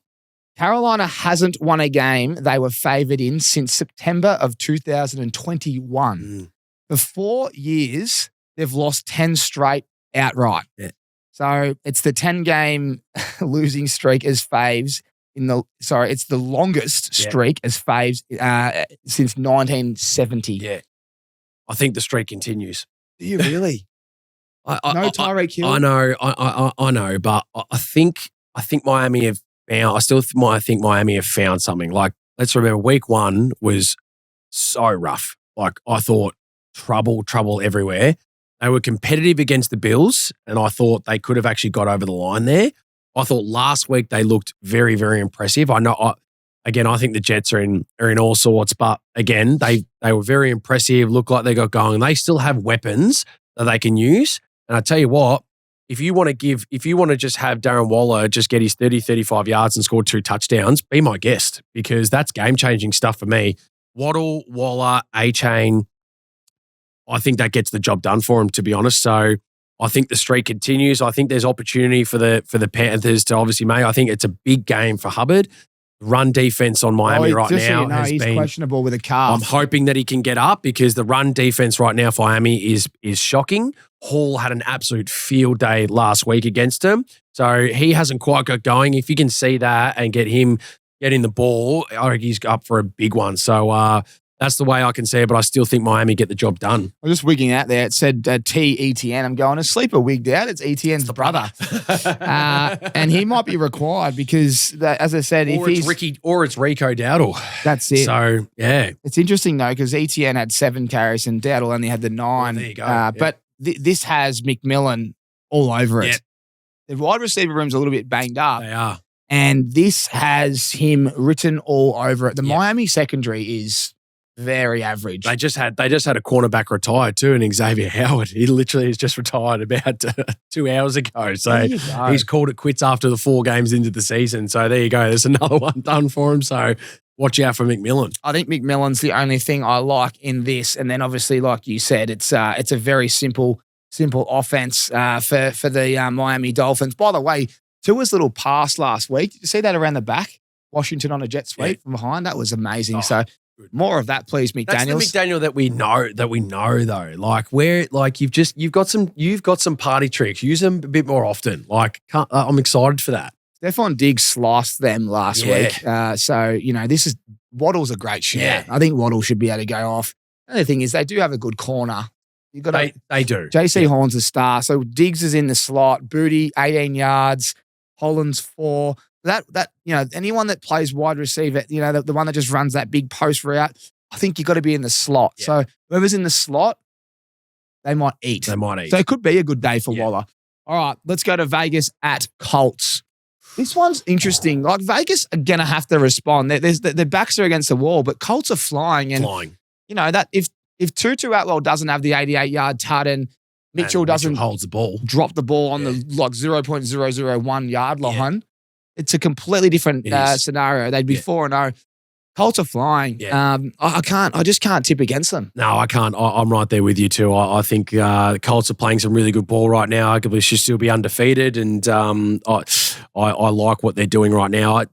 Carolina hasn't won a game they were favoured in since September of 2021. For 4 years, they've lost 10 straight outright. Yeah. So it's the 10-game losing streak as faves it's the longest streak as faves since 1970. Yeah. I think the streak continues. Do you really? No Tyreek Hill? I know, but I think Miami have found, I think Miami have found something. Like, let's remember, week 1 was so rough. Like, I thought trouble everywhere. They were competitive against the Bills, and I thought they could have actually got over the line there. I thought last week they looked very, very impressive. I know, I think the Jets are in all sorts, but again, they were very impressive, looked like they got going. They still have weapons that they can use. And I tell you what, if you want to just have Darren Waller just get his 30, 35 yards and score 2 touchdowns, be my guest, because that's game-changing stuff for me. Waddle, Waller, A-Chain, I think that gets the job done for him, to be honest. So I think the streak continues. I think there's opportunity for the Panthers to obviously make. I think it's a big game for Hubbard. Run defense on Miami right now has he's been questionable with a calf. I'm hoping that he can get up, because the run defense right now for Miami is shocking. Hall had an absolute field day last week against him, so he hasn't quite got going. If you can see that and get him getting the ball, I think he's up for a big one. So that's the way I can see it, but I still think Miami get the job done. I'm just wigging out there. It said T-E-T-N. I'm going, a sleeper wigged out. It's ETN's brother. And he might be required because, as I said, it's Rico Dowdle. That's it. So, yeah. It's interesting, though, because ETN had 7 carries and Dowdle only had the 9. Well, there you go. But this has McMillan all over it. The wide receiver room's a little bit banged up. They are. And this has him written all over it. The Miami secondary is very average. They just had a cornerback retire too, and Xavier Howard. He literally has just retired about 2 hours ago. So he's called it quits after the 4 games into the season. So there you go. There's another one done for him. So watch out for McMillan. I think McMillan's the only thing I like in this. And then obviously, like you said, it's a very simple offense for the Miami Dolphins. By the way, Tua's little pass last week. Did you see that around the back? Washington on a jet sweep from behind. That was amazing. So more of that, please, McDaniels. That's the McDaniel that we know though. Like you've got some party tricks. Use them a bit more often. Like I'm excited for that. Stephon Diggs sliced them last week. So Waddle's a great shooter. Yeah. I think Waddle should be able to go off. The other thing is they do have a good corner. They do. JC Horn's a star. So Diggs is in the slot. Booty 18 yards. Holland's 4. That anyone that plays wide receiver, the one that just runs that big post route, I think you've got to be in the slot. Yeah. So whoever's in the slot, they might eat. So it could be a good day for Waller. All right, let's go to Vegas at Colts. This one's interesting. Like, Vegas are going to have to respond. Their backs are against the wall, but Colts are flying. And, that if Tutu Atwell doesn't have the 88-yard tut and Mitchell doesn't holds the ball, drop the ball on the 0.001 yard line, it's a completely different scenario. They'd be 4-0. Colts are flying. Yeah. I just can't tip against them. No, I can't. I'm right there with you too. I think the Colts are playing some really good ball right now. Arguably should still be undefeated, and I like what they're doing right now.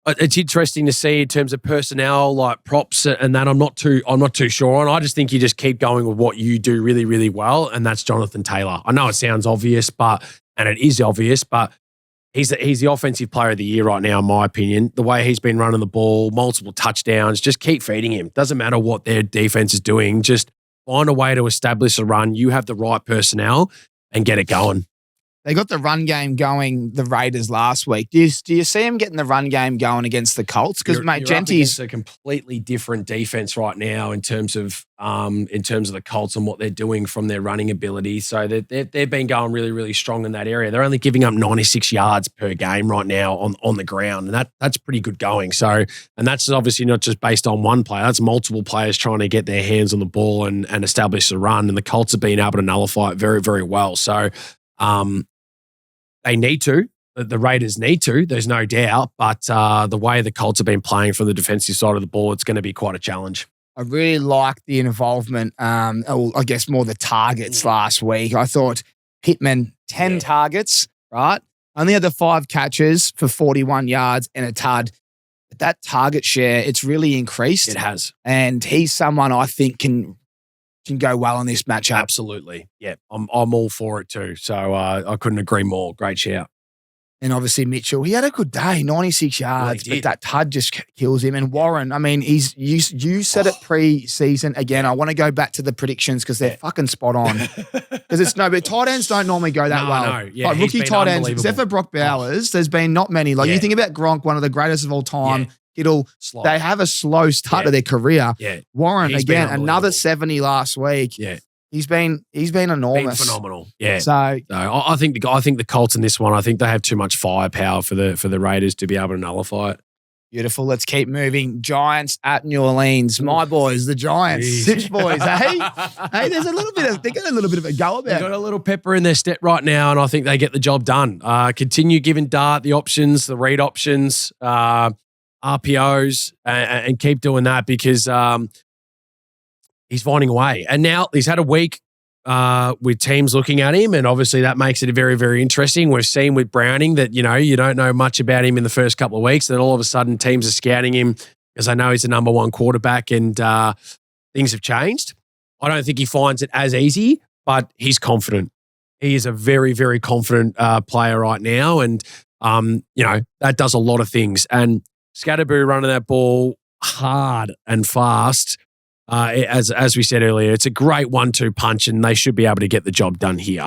It's interesting to see in terms of personnel, like props and that. I'm not too sure on. I just think you just keep going with what you do really, really well, and that's Jonathan Taylor. I know it sounds obvious, and it is obvious, but he's the offensive player of the year right now, in my opinion. The way he's been running the ball, multiple touchdowns, just keep feeding him. Doesn't matter what their defense is doing. Just find a way to establish a run. You have the right personnel and get it going. They got the run game going, the Raiders, last week. Do you see them getting the run game going against the Colts? Because, mate, Genty's a completely different defense right now in terms of the Colts and what they're doing from their running ability. So they've been going really, really strong in that area. They're only giving up 96 yards per game right now on the ground, and that's pretty good going. So, and that's obviously not just based on one player. That's multiple players trying to get their hands on the ball and establish the run, and the Colts have been able to nullify it very, very well. So, they need to. The Raiders need to, there's no doubt. But the way the Colts have been playing from the defensive side of the ball, it's going to be quite a challenge. I really liked the involvement, I guess more the targets last week. I thought Pittman, 10 targets, right? Only had the 5 catches for 41 yards and a tud. But that target share, it's really increased. It has. And he's someone I think can go well in this matchup. Absolutely. Yeah, I'm all for it too. So I couldn't agree more. Great shout. And obviously Mitchell, he had a good day, 96 yards, but that tud just kills him. And Warren, I mean, you said it pre-season. Again, I want to go back to the predictions because they're fucking spot on. Because but tight ends don't normally go that well. No. Yeah, like rookie tight ends, except for Brock Bowers, there's been not many. Like you think about Gronk, one of the greatest of all time. Kittle, they have a slow start to their career. Yeah. Warren, again, another 70 last week. Yeah. He's been enormous. Been phenomenal. Yeah. So I think the Colts in this one, I think they have too much firepower for the Raiders to be able to nullify it. Beautiful. Let's keep moving. Giants at New Orleans. My boys, the Giants. Sips boys, hey? Hey, there's they got a little bit of a go about it. They've got a little pepper in their step right now, and I think they get the job done. Continue giving Dart the options, the read options, RPOs, and keep doing that because he's finding a way. And now he's had a week with teams looking at him, and obviously that makes it very, very interesting. We've seen with Browning that, you don't know much about him in the first couple of weeks, and then all of a sudden teams are scouting him because they know he's the number one quarterback, and things have changed. I don't think he finds it as easy, but he's confident. He is a very, very confident player right now, and that does a lot of things. And Scatterboo running that ball hard and fast. As we said earlier, it's a great 1-2 punch, and they should be able to get the job done here.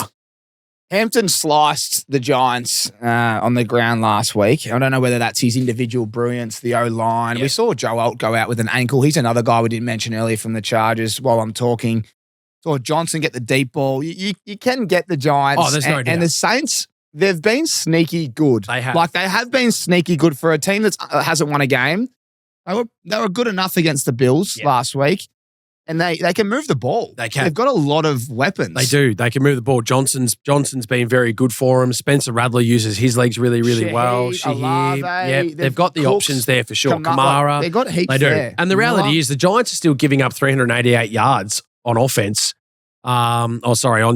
Hampton sliced the Giants on the ground last week. I don't know whether that's his individual brilliance, the O-line. Yep. We saw Joe Alt go out with an ankle. He's another guy we didn't mention earlier from the Chargers while I'm talking. Saw Johnson get the deep ball. You can get the Giants. Oh, there's no doubt. And the Saints, they've been sneaky good. They have. Like, they have been sneaky good for a team that hasn't won a game. They were good enough against the Bills last week, and they can move the ball. They can. They've got a lot of weapons. They do. They can move the ball. Johnson's been very good for him. Spencer Radler uses his legs really, really well. Shahid, they've got the options there for sure. Kamara. They've got heaps they do. there. And the reality is the Giants are still giving up 388 yards on offense. On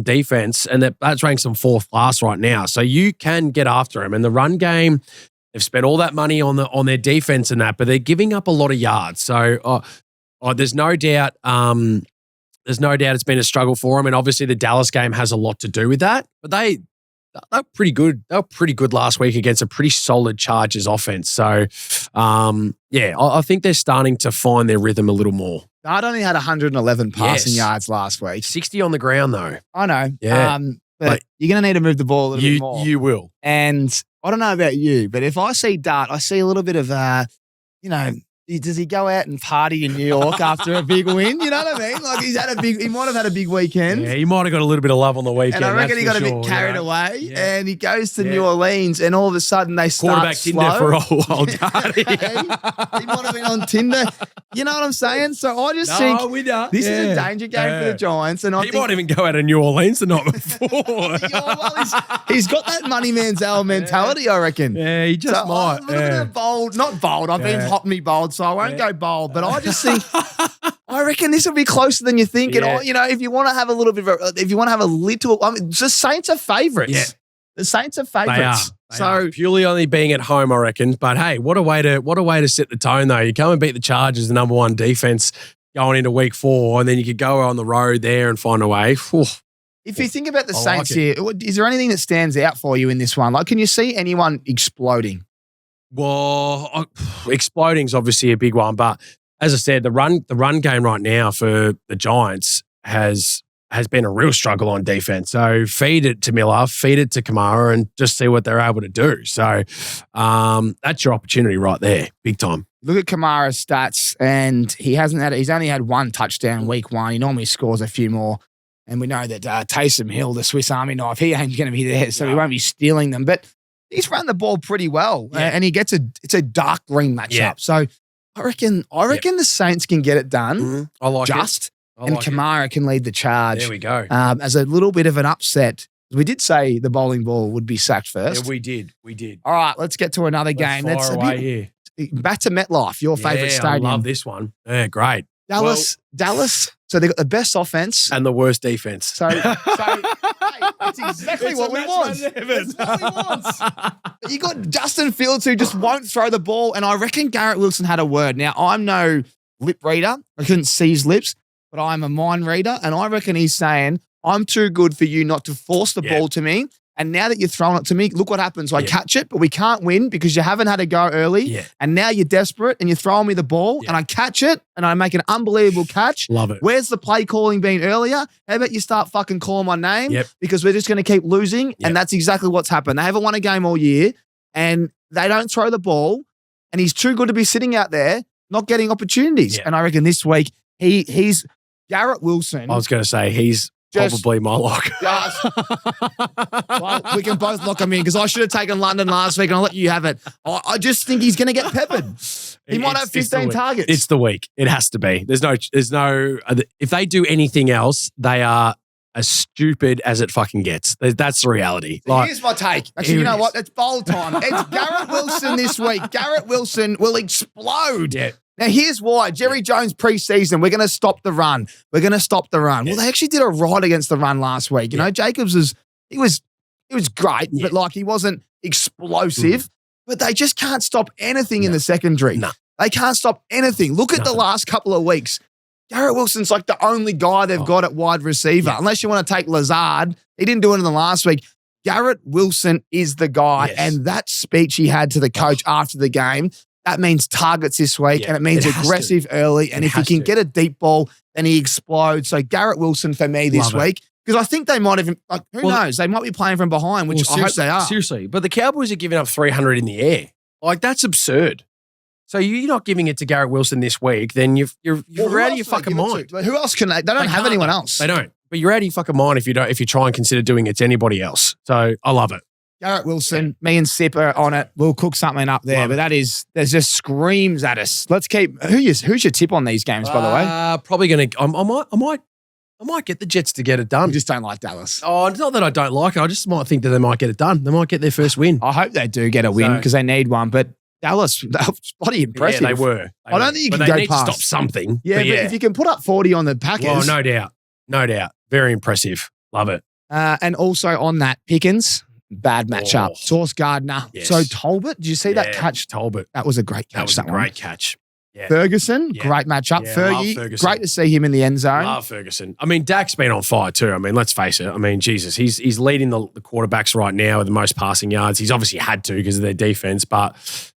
defense, and that's ranks them 4th last right now. So you can get after them. And the run game, they've spent all that money on their defense and that, but they're giving up a lot of yards. So there's no doubt. There's no doubt it's been a struggle for them, and obviously the Dallas game has a lot to do with that. But they're pretty good. They were pretty good last week against a pretty solid Chargers offense. So I think they're starting to find their rhythm a little more. Dart only had 111 passing yards last week. 60 on the ground, though. I know. Yeah. But you're going to need to move the ball a little bit more. You will. And I don't know about you, but if I see Dart, I see a little bit of, does he go out and party in New York after a big win? You know what I mean? Like he might have had a big weekend. Yeah, he might have got a little bit of love on the weekend. And I reckon he got a bit carried away, and he goes to New Orleans, and all of a sudden they start quarterback slow. Tinder for a while. He might have been on Tinder. You know what I'm saying? So I just think this is a danger game for the Giants, and he might even go out of New Orleans the night before. He's got that money man's mentality, I reckon. Yeah, he just might. A little bit of bold, not bold. I've been hot me bold, so I won't go bold. But I just think, I reckon this will be closer than you think. And if you want to have a little bit of, the Saints are favourites. Yeah. The Saints are favourites. They are purely only being at home, I reckon. But hey, what a way to set the tone, though. You come and beat the Chargers, the number one defense, going into week 4, and then you could go on the road there and find a way. Whew. If you think about the Saints here, is there anything that stands out for you in this one? Like, can you see anyone exploding? Well, exploding's obviously a big one, but as I said, the run game right now for the Giants has been a real struggle on defense. So feed it to Miller, feed it to Kamara, and just see what they're able to do. So that's your opportunity right there, big time. Look at Kamara's stats, and he's only had 1 touchdown week 1. He normally scores a few more. And we know that Taysom Hill, the Swiss Army knife, he ain't going to be there, so he won't be stealing them. But he's run the ball pretty well, and it's a dark green matchup. Yeah. So I reckon the Saints can get it done. Mm-hmm. I like it. And Kamara can lead the charge. There we go. As a little bit of an upset. We did say the bowling ball would be sacked first. Yeah, we did. All right, let's get to another game. Let's fire away here. Back to MetLife, your favourite stadium. I love this one. Yeah, great. Dallas So they got the best offense. And the worst defense. So hey, it's exactly what we want. It's what we want. You got Justin Fields who just won't throw the ball, and I reckon Garrett Wilson had a word. Now, I'm no lip reader. I couldn't see his lips, but I'm a mind reader, and I reckon he's saying, I'm too good for you not to force the ball to me. And now that you're throwing it to me, look what happens. I catch it, but we can't win because you haven't had a go early. Yeah. And now you're desperate and you're throwing me the ball and I catch it and I make an unbelievable catch. Love it. Where's the play calling been earlier? How about you start fucking calling my name? Because we're just going to keep losing. And that's exactly what's happened. They haven't won a game all year and they don't throw the ball. And he's too good to be sitting out there not getting opportunities. And I reckon this week he's Garrett Wilson. I was going to say he's probably my lock. Well, we can both lock him in because I should have taken London last week and I'll let you have it. I just think he's going to get peppered. He might have 15 targets. It's the week. It has to be. There's no, if they do anything else, they are as stupid as it fucking gets. That's the reality. Here's my take. Actually, you know what? It's bowl time. It's Garrett Wilson this week. Garrett Wilson will explode. Yeah. Now, here's why. Jerry Jones preseason, we're going to stop the run. We're going to stop the run. Well, they actually did a right against the run last week. You know, Jacobs was great, but like he wasn't explosive. But they just can't stop anything in the secondary. No. They can't stop anything. Look at the last couple of weeks. Garrett Wilson's like the only guy they've got at wide receiver. Unless you want to take Lazard. He didn't do it in the last week. Garrett Wilson is the guy. And that speech he had to the coach after the game, that means targets this week, and it means aggressive early. And if he can get a deep ball, then he explodes. So Garrett Wilson for me this week. Because I think they might have, like, who knows? They might be playing from behind, which I hope they are. Seriously. But the Cowboys are giving up 300 in the air. Like, that's absurd. So you're not giving it to Garrett Wilson this week, then you're out of your fucking mind. Who else can they? They don't have anyone else. They don't. But you're out of your fucking mind if you try and consider doing it to anybody else. So I love it. Garrett Wilson, me and Sip are on it. We'll cook something up there. But there's just screams at us. Let's keep. Who's your tip on these games, by the way? Probably going to. I might get the Jets to get it done. You just don't like Dallas. Oh, it's not that I don't like it. I just might think that they might get it done. They might get their first win. I hope they do get a win because they need one. But Dallas, that was bloody impressive. Yeah, they were. I don't think you can go go past. To stop something. Yeah, but if you can put up 40 on the Packers. Well, no doubt. No doubt. Very impressive. Love it. And also on that, Pickens. Bad matchup. Sauce Gardner. Yes. So Talbot, did you see that catch? Talbot. That was a great catch. That was a great catch. Yeah. Ferguson, great matchup. Yeah, Fergie, great to see him in the end zone. Love Ferguson. I mean, Dak's been on fire too. I mean, let's face it. I mean, Jesus, he's leading the quarterbacks right now with the most passing yards. He's obviously had to because of their defense, but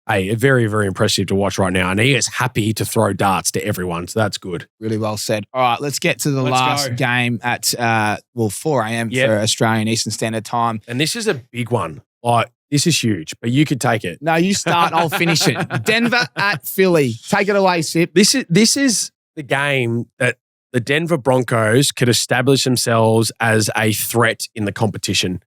hey, very, very impressive to watch right now. And he is happy to throw darts to everyone, so that's good. Really well said. All right, let's get to the last game at 4 a.m. for Australian Eastern Standard Time. And this is a big one. Like, this is huge, but you could take it. No, you start. I'll finish it. Denver at Philly. Take it away, Sip. This is the game that the Denver Broncos could establish themselves as a threat in the competition.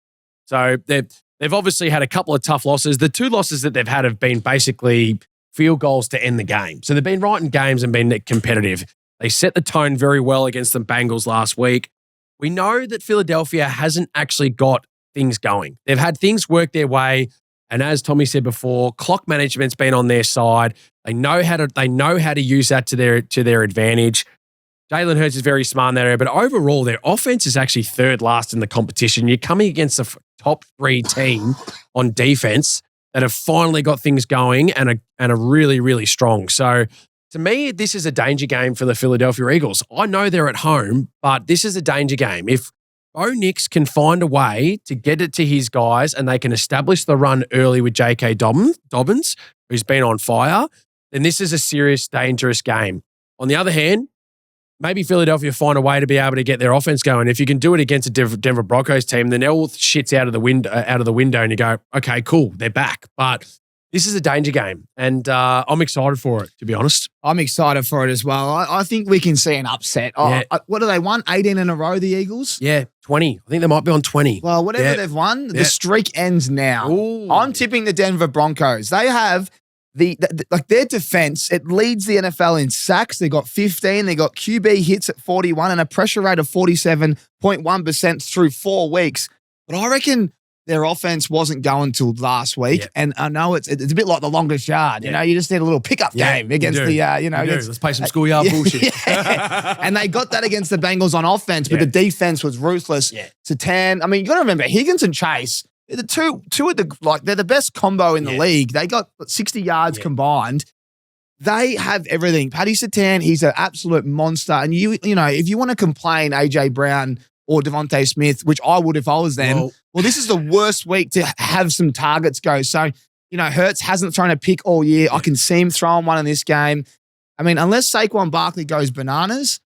So they've obviously had a couple of tough losses. The two losses that they've had have been basically field goals to end the game. So they've been right in games and been competitive. They set the tone very well against the Bengals last week. We know that Philadelphia hasn't actually got things going. They've had things work their way. And as Tommy said before, clock management's been on their side. They know how to use that to their advantage. Jalen Hurts is very smart in that area, but overall, their offense is actually third last in the competition. You're coming against a top 3 team on defense that have finally got things going and are really, really strong. So to me, this is a danger game for the Philadelphia Eagles. I know they're at home, but this is a danger game. If Bo Nix can find a way to get it to his guys and they can establish the run early with J.K. Dobbins, who's been on fire, then this is a serious, dangerous game. On the other hand, maybe Philadelphia find a way to be able to get their offense going. If you can do it against a Denver Broncos team, then all shit's out of the window and you go, okay, cool, they're back. But this is a danger game, and I'm excited for it, to be honest. I'm excited for it as well. I think we can see an upset. What do they won? 18 in a row, the Eagles? Yeah, 20. I think they might be on 20. Well, whatever they've won, the streak ends now. Ooh. I'm tipping the Denver Broncos. They have their defense, it leads the NFL in sacks. They got 15. They got QB hits at 41 and a pressure rate of 47.1% through 4 weeks. But I reckon their offense wasn't going till last week. And I know it's a bit like the longest yard. You know, you just need a little pickup game against Let's play some schoolyard bullshit. And they got that against the Bengals on offense, but the defense was ruthless. Satan, I mean, you got to remember, Higgins and Chase, the two of the, they're the best combo in the league. They got 60 yards combined. They have everything. Paddy Satan, he's an absolute monster. And you know, if you want to complain, AJ Brown or Devontae Smith, which I would if I was them, well, this is the worst week to have some targets go. So, you know, Hurts hasn't thrown a pick all year. I can see him throwing one in this game. I mean, unless Saquon Barkley goes bananas,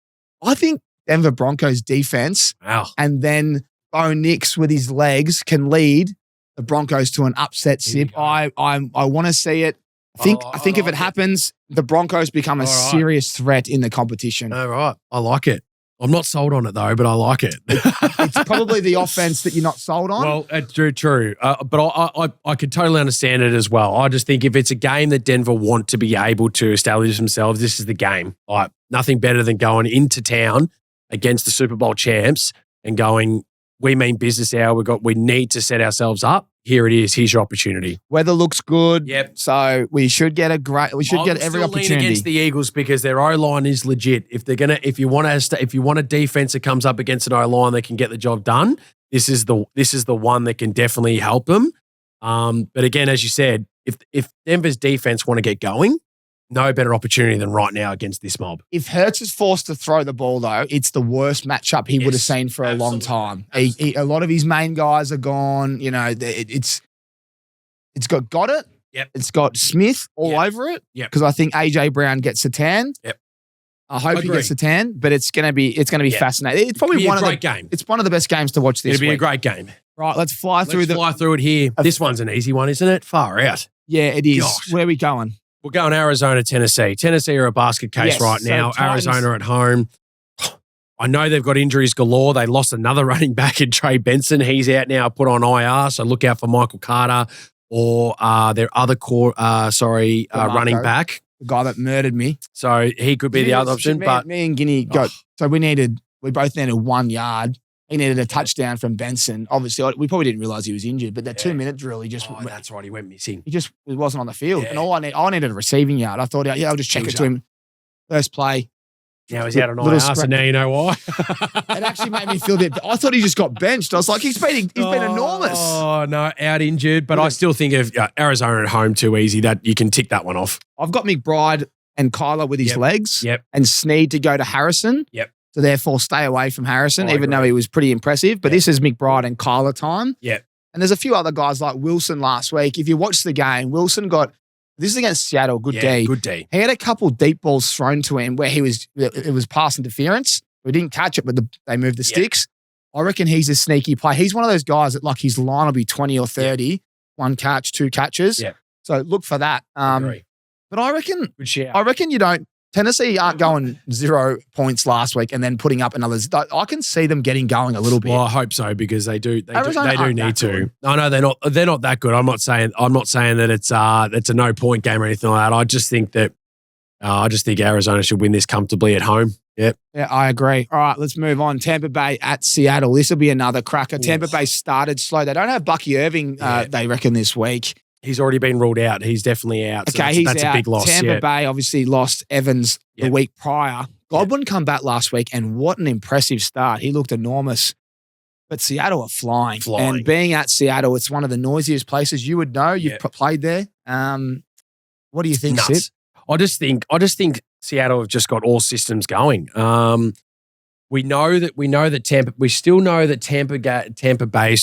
I think Denver Broncos defense and then Bo Nix with his legs can lead the Broncos to an upset sip. I want to see it. I think if it happens, the Broncos become a serious threat in the competition. All right. I like it. I'm not sold on it though, but I like it. It's probably the offense that you're not sold on. Well, true. But I could totally understand it as well. I just think if it's a game that Denver want to be able to establish themselves, this is the game. Like, nothing better than going into town against the Super Bowl champs and going, we mean business hour. We need to set ourselves up. Here it is. Here's your opportunity. Weather looks good. Yep. So we should get every opportunity. Lean against the Eagles because their O-line is legit. If you want a defense that comes up against an O-line that can get the job done, this is the one that can definitely help them. But again, as you said, if Denver's defense want to get going, no better opportunity than right now against this mob. If Hurts is forced to throw the ball, though, it's the worst matchup he would have seen for a long time. A lot of his main guys are gone. You know, it's got Goddard. Yep. It's got Smith all over it. Yep. Because I think AJ Brown gets Satan. Yep. I hope he gets Satan, but it's gonna be fascinating. It's probably one of the game. It's one of the best games to watch this week. It'll be a great game. Right, let's fly through it here. This one's an easy one, isn't it? Far out. Yeah, it is. Gosh. Where are we going? We're going Arizona, Tennessee. Tennessee are a basket case right now. So Arizona at home. I know they've got injuries galore. They lost another running back in Trey Benson. He's out now, put on IR. So look out for Michael Carter or their other running back. The guy that murdered me. So he could be the other option. Me and Guinea got, so we both needed 1 yard. He needed a touchdown from Benson. Obviously, we probably didn't realize he was injured, but that 2-minute drill, he just... that's right. He went missing. He wasn't on the field. And I needed a receiving yard. I thought, I'll just check it to him. First play. Now he's out on IR, so now you know why. It actually made me feel a bit... I thought he just got benched. I was like, he's been enormous. Oh, no, out injured. But I still think of Arizona at home too easy. That you can tick that one off. I've got McBride and Kyler with his legs. Yep. And Snead to go to Harrison. Yep. So therefore, stay away from Harrison, even though he was pretty impressive. But this is McBride and Kyler time. Yeah. And there's a few other guys like Wilson last week. If you watch the game, Wilson got... This is against Seattle. Good D. Good D. He had a couple deep balls thrown to him where it was pass interference. We didn't catch it, but they moved the sticks. I reckon he's a sneaky play. He's one of those guys that like his line will be 20 or 30, 1 catch, 2 catches. Yeah. So look for that. Agree. But I reckon... Good shout. I reckon you don't... Tennessee aren't going 0 points last week and then putting up another. I can see them getting going a little bit. Well, I hope so because they do need to. Good. I know they're not that good. I'm not saying that it's a no point game or anything like that. I just think that Arizona should win this comfortably at home. Yep. Yeah, I agree. All right, let's move on. Tampa Bay at Seattle. This will be another cracker. Tampa Bay started slow. They don't have Bucky Irving, they reckon, this week. He's already been ruled out. He's definitely out. So Okay, that's out. A big loss. Tampa Bay obviously lost Evans the week prior. Godwin come back last week, and what an impressive start. He looked enormous. But Seattle are flying. And being at Seattle, it's one of the noisiest places you would know. You've played there. What do you think, Sid? I just think Seattle have just got all systems going. We still know that Tampa Bay,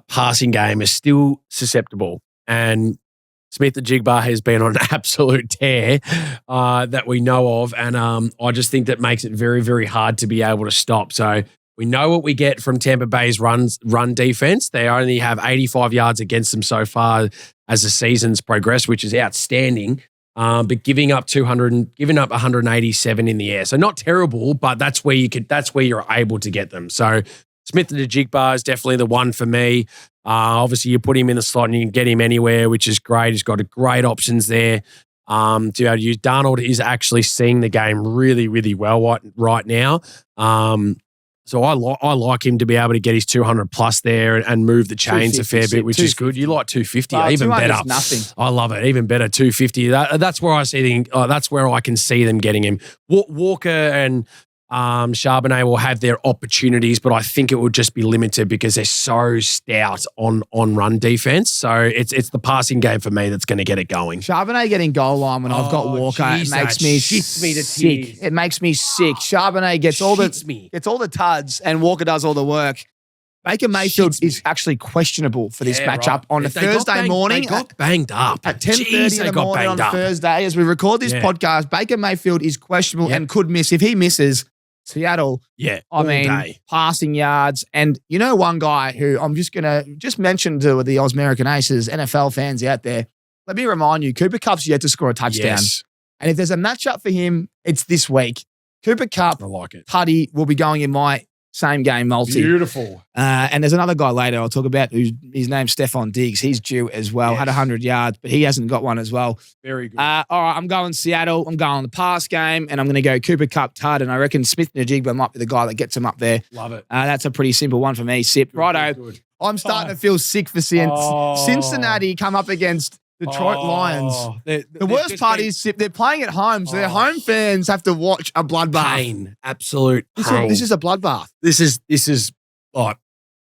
passing game is still susceptible. And Smith the Jigbar has been on an absolute tear that we know of. And I just think that makes it very, very hard to be able to stop. So we know what we get from Tampa Bay's run defense. They only have 85 yards against them so far as the season's progressed, which is outstanding. But giving up 187 in the air. So not terrible, but that's where you're able to get them. So Smith the Jigbar is definitely the one for me. Obviously, you put him in the slot and you can get him anywhere, which is great. He's got great options there to be able to use. Darnold is actually seeing the game really, really well right now. So I like him to be able to get his 200 plus there and move the chains a fair bit, which is good. You like 250, even better. Nothing. I love it, even better. 250. That's where I see that's where I can see them getting him. Walker and Charbonnet will have their opportunities, but I think it will just be limited because they're so stout on run defense. So it's the passing game for me that's going to get it going. Charbonnet getting goal line when I've got Walker, it makes me sick. It makes me sick. Charbonnet gets all the tuds and Walker does all the work. Baker Mayfield is actually questionable for this matchup on a Thursday morning. They got banged up. At 10:30 in the morning on Thursday as we record this podcast, Baker Mayfield is questionable and could miss. If he misses, Seattle, passing yards. And you know one guy who I'm just going to mention to the American Aces, NFL fans out there, let me remind you, Cooper Kupp's yet to score a touchdown. Yes. And if there's a matchup for him, it's this week. Cooper Kupp, I like it. Putty will be going in my same game multi. Beautiful. And there's another guy later I'll talk about his name's Stephon Diggs. He's due as well. Had 100 yards, but he hasn't got one as well. Very good. All right, I'm going Seattle. I'm going the pass game, and I'm going to go Cooper Kupp, Tud, and I reckon Smith-Njigba might be the guy that gets him up there. Love it. That's a pretty simple one for me. Sip. Righto. Good. I'm starting to feel sick for Cincinnati come up against Detroit Lions. The worst part is they're playing at home, so their home fans have to watch a bloodbath. Pain. Absolute pain. This is a bloodbath. This is like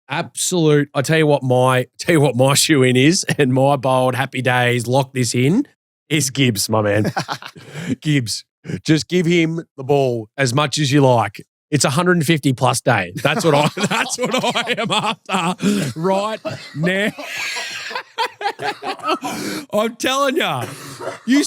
absolute. I tell you what my shoe in is, and my bold happy days lock this in is Gibbs, my man. Gibbs. Just give him the ball as much as you like. It's 150 plus day. That's what I am after right now. I'm telling you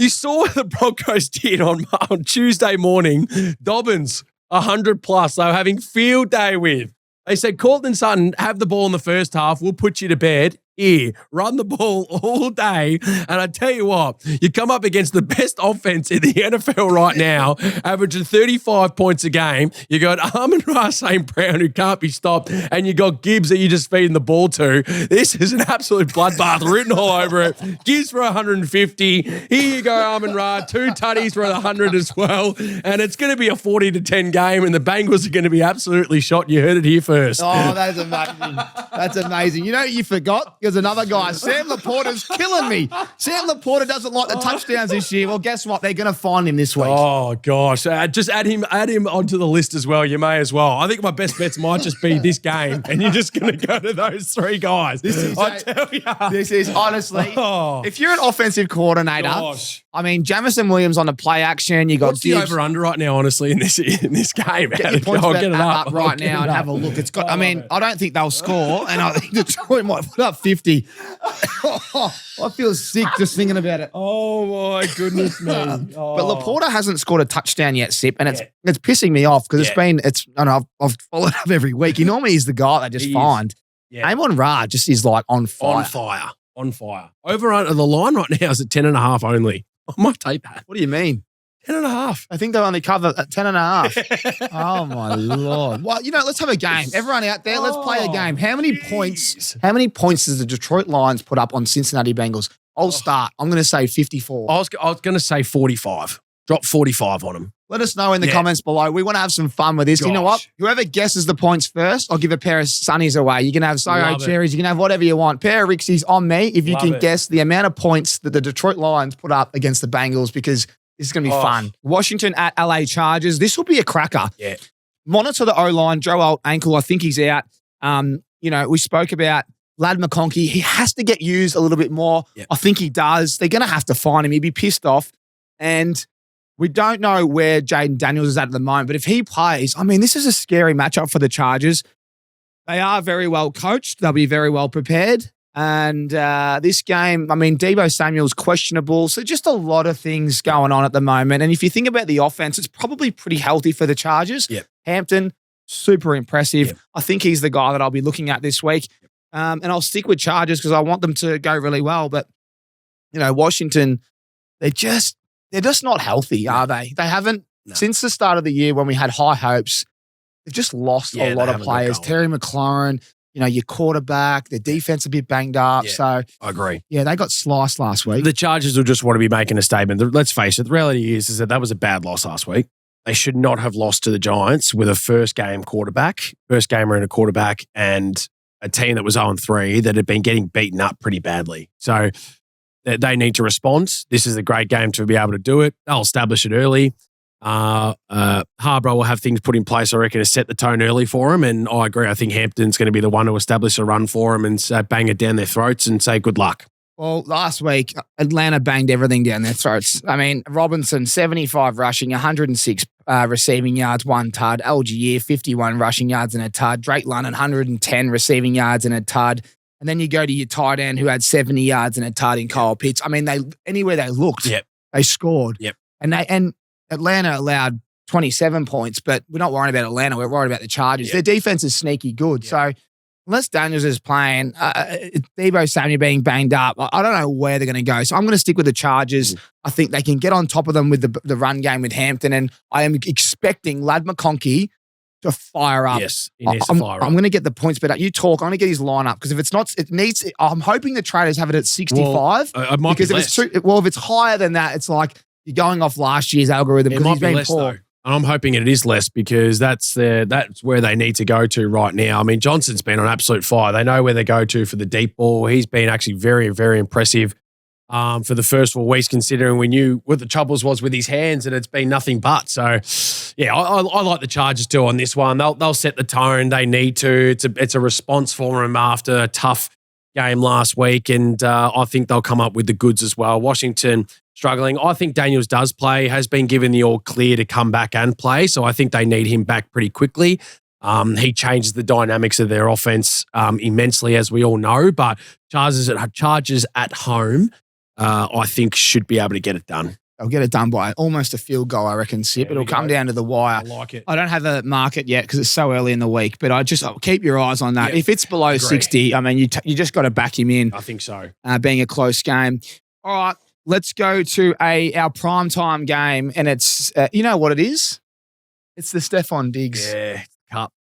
saw what the Broncos did on Tuesday morning. Dobbins, 100 plus. They were having field day with. They said, Cortland Sutton, have the ball in the first half. We'll put you to bed. Here, run the ball all day. And I tell you what, you come up against the best offense in the NFL right now, averaging 35 points a game. You got Amon-Ra St. Brown, who can't be stopped, and you got Gibbs that you're just feeding the ball to. This is an absolute bloodbath written all over it. Gibbs for 150. Here you go, Amon-Ra. 2 tutties for 100 as well. And it's going to be a 40-10 game, and the Bengals are going to be absolutely shot. You heard it here first. Oh, that is amazing. That's amazing. You know what you forgot? There's another guy. Sam Laporta's killing me. Sam Laporta doesn't like the touchdowns this year. Well, guess what? They're going to find him this week. Oh, gosh. Just add him onto the list as well. You may as well. I think my best bets might just be this game, and you're just going to go to those 3 guys. This is honestly, if you're an offensive coordinator, I mean, Jamison Williams on the play action. You got What's the over-under right now, honestly, in this game? Get your points bet up right now and have a look. It's got. I mean, I don't think they'll score, and I think Detroit might put up 50. I feel sick just thinking about it. Oh my goodness me! But Laporta hasn't scored a touchdown yet, Sip, and it's pissing me off because I know I've followed up every week. He normally is the guy they just find. Yeah. Amon-Ra just is like on fire. On fire. Over on the line right now is at 10.5 only. I might take that. What do you mean? 10.5. I think they only cover at 10.5. Oh my Lord. Well, let's have a game. Everyone out there, let's play a game. How many points does the Detroit Lions put up on Cincinnati Bengals? I'll start. I'm going to say 54. I was going to say 45. Drop 45 on them. Let us know in the comments below. We want to have some fun with this. You know what? Whoever guesses the points first, I'll give a pair of sunnies away. You can have Soho cherries. You can have whatever you want. Pair of Rixies on me if you can guess the amount of points that the Detroit Lions put up against the Bengals, because this is going to be fun. Washington at LA Chargers. This will be a cracker. Yeah. Monitor the O-line. Joe Alt ankle. I think he's out. We spoke about Lad McConkey. He has to get used a little bit more. Yep. I think he does. They're going to have to find him. He'd be pissed off. And we don't know where Jaden Daniels is at the moment, but if he plays, I mean, this is a scary matchup for the Chargers. They are very well coached. They'll be very well prepared. And this game, I mean, Deebo Samuel's questionable. So just a lot of things going on at the moment. And if you think about the offense, it's probably pretty healthy for the Chargers. Yep. Hampton, super impressive. Yep. I think he's the guy that I'll be looking at this week. And I'll stick with Chargers because I want them to go really well. But, Washington, they're just not healthy, are they? They haven't, since the start of the year when we had high hopes, they've just lost a lot of players. Terry McLaurin, your quarterback, their defense a bit banged up. Yeah, so I agree. Yeah, they got sliced last week. The Chargers will just want to be making a statement. Let's face it, the reality is that was a bad loss last week. they should not have lost to the Giants with a first gamer and a quarterback, and a team that was 0-3 that had been getting beaten up pretty badly. So they need to respond. This is a great game to be able to do it. They'll establish it early. Harborough will have things put in place, I reckon, to set the tone early for them. And I agree. I think Hampton's going to be the one to establish a run for them and bang it down their throats and say good luck. Well, last week, Atlanta banged everything down their throats. I mean, Robinson, 75 rushing, 106 receiving yards, 1 tud. Algier, 51 rushing yards and a tud. Drake London, 110 receiving yards and a tud. And then you go to your tight end who had 70 yards and a tud in Kyle Pitts. I mean, anywhere they looked, they scored. Yep. And Atlanta allowed 27 points, but we're not worrying about Atlanta. We're worried about the Chargers. Their defense is sneaky good. So unless Daniels is playing, Deebo Samuel being banged up, I don't know where they're going to go. So I'm going to stick with the Chargers. I think they can get on top of them with the run game with Hampton, and I am expecting Ladd McConkey to fire up. Yes, he needs to fire up. I'm going to get the points better. You talk. I'm going to get his lineup because if it's not, I'm hoping the traders have it at 65. Well, it might because be if less. if it's higher than that, it's like you're going off last year's algorithm It because might he's be been less, poor. though. I'm hoping it is less because that's where they need to go to right now. I mean, Johnson's been on absolute fire. They know where they go to for the deep ball. He's been actually very, very impressive for the first 4 weeks, considering we knew what the troubles was with his hands, and it's been nothing but. So, yeah, I like the Chargers too on this one. They'll set the tone. They need to. It's a response for them after a tough game last week, and I think they'll come up with the goods as well. Washington struggling. I think Daniels does play, has been given the all clear to come back and play, so I think they need him back pretty quickly. He changes the dynamics of their offense immensely, as we all know, but Chargers at home, I think should be able to get it done. They'll get it done by almost a field goal, I reckon, Sip. It'll come down to the wire. I like it. I don't have a market yet because it's so early in the week, but I'll keep your eyes on that. Yeah, if it's below 60, I mean, you just got to back him in. I think so. Being a close game. All right, let's go to our primetime game, and it's, you know what it is? It's the Stephon Diggs Cup.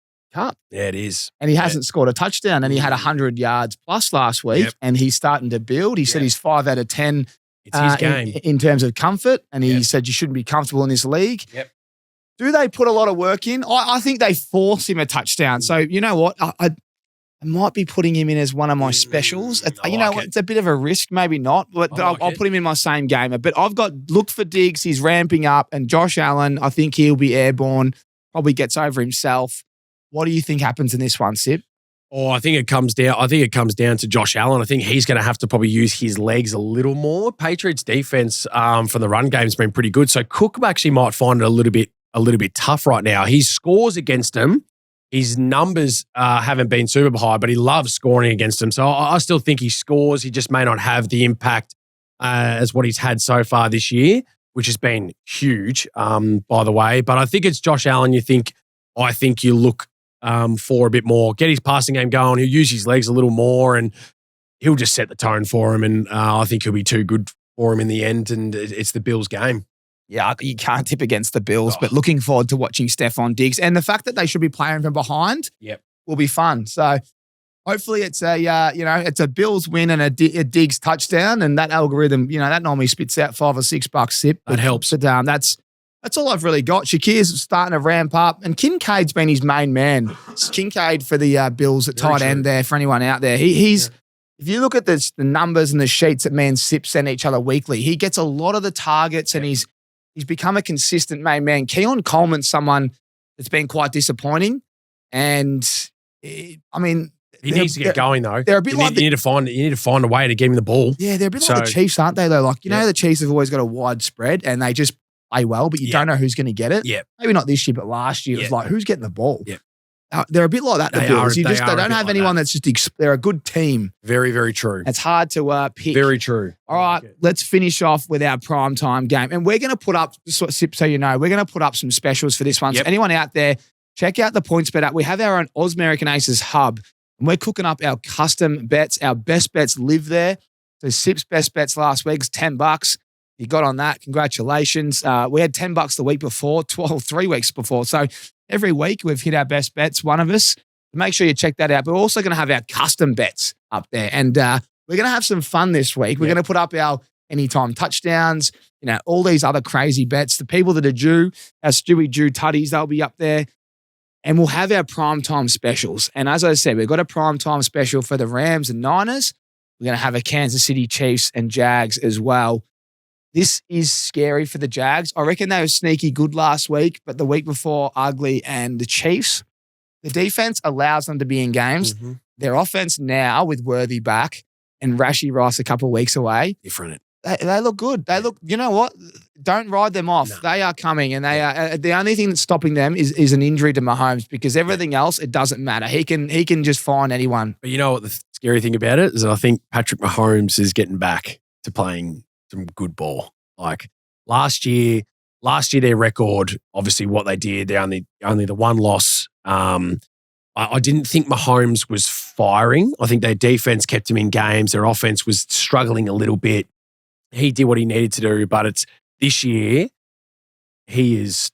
Yeah, it is. And he hasn't scored a touchdown, and he had 100 yards plus last week, and he's starting to build. He said he's 5 out of 10 It's his game. in terms of comfort, and he said you shouldn't be comfortable in this league. Yep. Do they put a lot of work in? I think they force him a touchdown. So you know what? I might be putting him in as one of my specials. It's a bit of a risk, maybe not, but I'll put him in my same gamer. But I've got look for Diggs. He's ramping up, and Josh Allen, I think he'll be airborne. Probably gets over himself. What do you think happens in this one, Sip? Oh, I think it comes down to Josh Allen. I think he's going to have to probably use his legs a little more. Patriots defense from the run game has been pretty good. So Cook actually might find it a little bit tough right now. His scores against him, his numbers haven't been super high, but he loves scoring against him. So I still think he scores. He just may not have the impact as what he's had so far this year, which has been huge, by the way. But I think it's Josh Allen. I think you look for a bit more, get his passing game going. He'll use his legs a little more, and he'll just set the tone for him. And I think he'll be too good for him in the end. And it's the Bills' game. Yeah, you can't tip against the Bills, but looking forward to watching Stephon Diggs, and the fact that they should be playing from behind. Will be fun. So hopefully it's a Bills win and a Diggs touchdown, and that algorithm, that normally spits out $5 or $6 Sip. That helps. But that's all I've really got. Shakir's starting to ramp up, and Kincaid's been his main man. It's Kincaid for the Bills at tight end there for anyone out there. He's if you look at the numbers and the sheets that me and Sip send each other weekly, he gets a lot of the targets, and he's become a consistent main man. Keon Coleman's someone that's been quite disappointing, and he needs to get going though. They're a bit you need to find a way to get him the ball. Yeah, they're a bit like the Chiefs, aren't they? Though, like the Chiefs have always got a wide spread, and they just play well, but you don't know who's going to get it. Yeah. Maybe not this year, but last year it was like, who's getting the ball? Yeah. They're a bit like that. They don't have anyone that's just, they're a good team. Very, very true. It's hard to pick. Very true. All right, let's finish off with our primetime game. And we're going to put up, Sip, so you know, we're going to put up some specials for this one. So anyone out there, check out the PointsBet app. We have our own Oz American Aces hub, and we're cooking up our custom bets. Our best bets live there. So Sip's best bets last week's $10. You got on that. Congratulations. We had $10 the week before, 3 weeks before. So every week we've hit our best bets, one of us. Make sure you check that out. But we're also going to have our custom bets up there. And we're going to have some fun this week. We're going to put up our anytime touchdowns, all these other crazy bets. The people that are due, our Stewie Jew Tutties, they'll be up there. And we'll have our primetime specials. And as I said, we've got a primetime special for the Rams and Niners. We're going to have a Kansas City Chiefs and Jags as well. This is scary for the Jags. I reckon they were sneaky good last week, but the week before, ugly. And the Chiefs, the defense allows them to be in games. Mm-hmm. Their offense now with Worthy back and Rashee Rice a couple of weeks away. Different. They look good. They look, you know what? Don't ride them off. No. They are coming, and they are. The only thing that's stopping them is an injury to Mahomes, because everything else, it doesn't matter. He can just find anyone. But you know what the scary thing about it is that I think Patrick Mahomes is getting back to playing some good ball. Like last year their record, obviously what they did, they're only the one loss. I didn't think Mahomes was firing. I think their defense kept him in games. Their offense was struggling a little bit. He did what he needed to do, but it's this year he is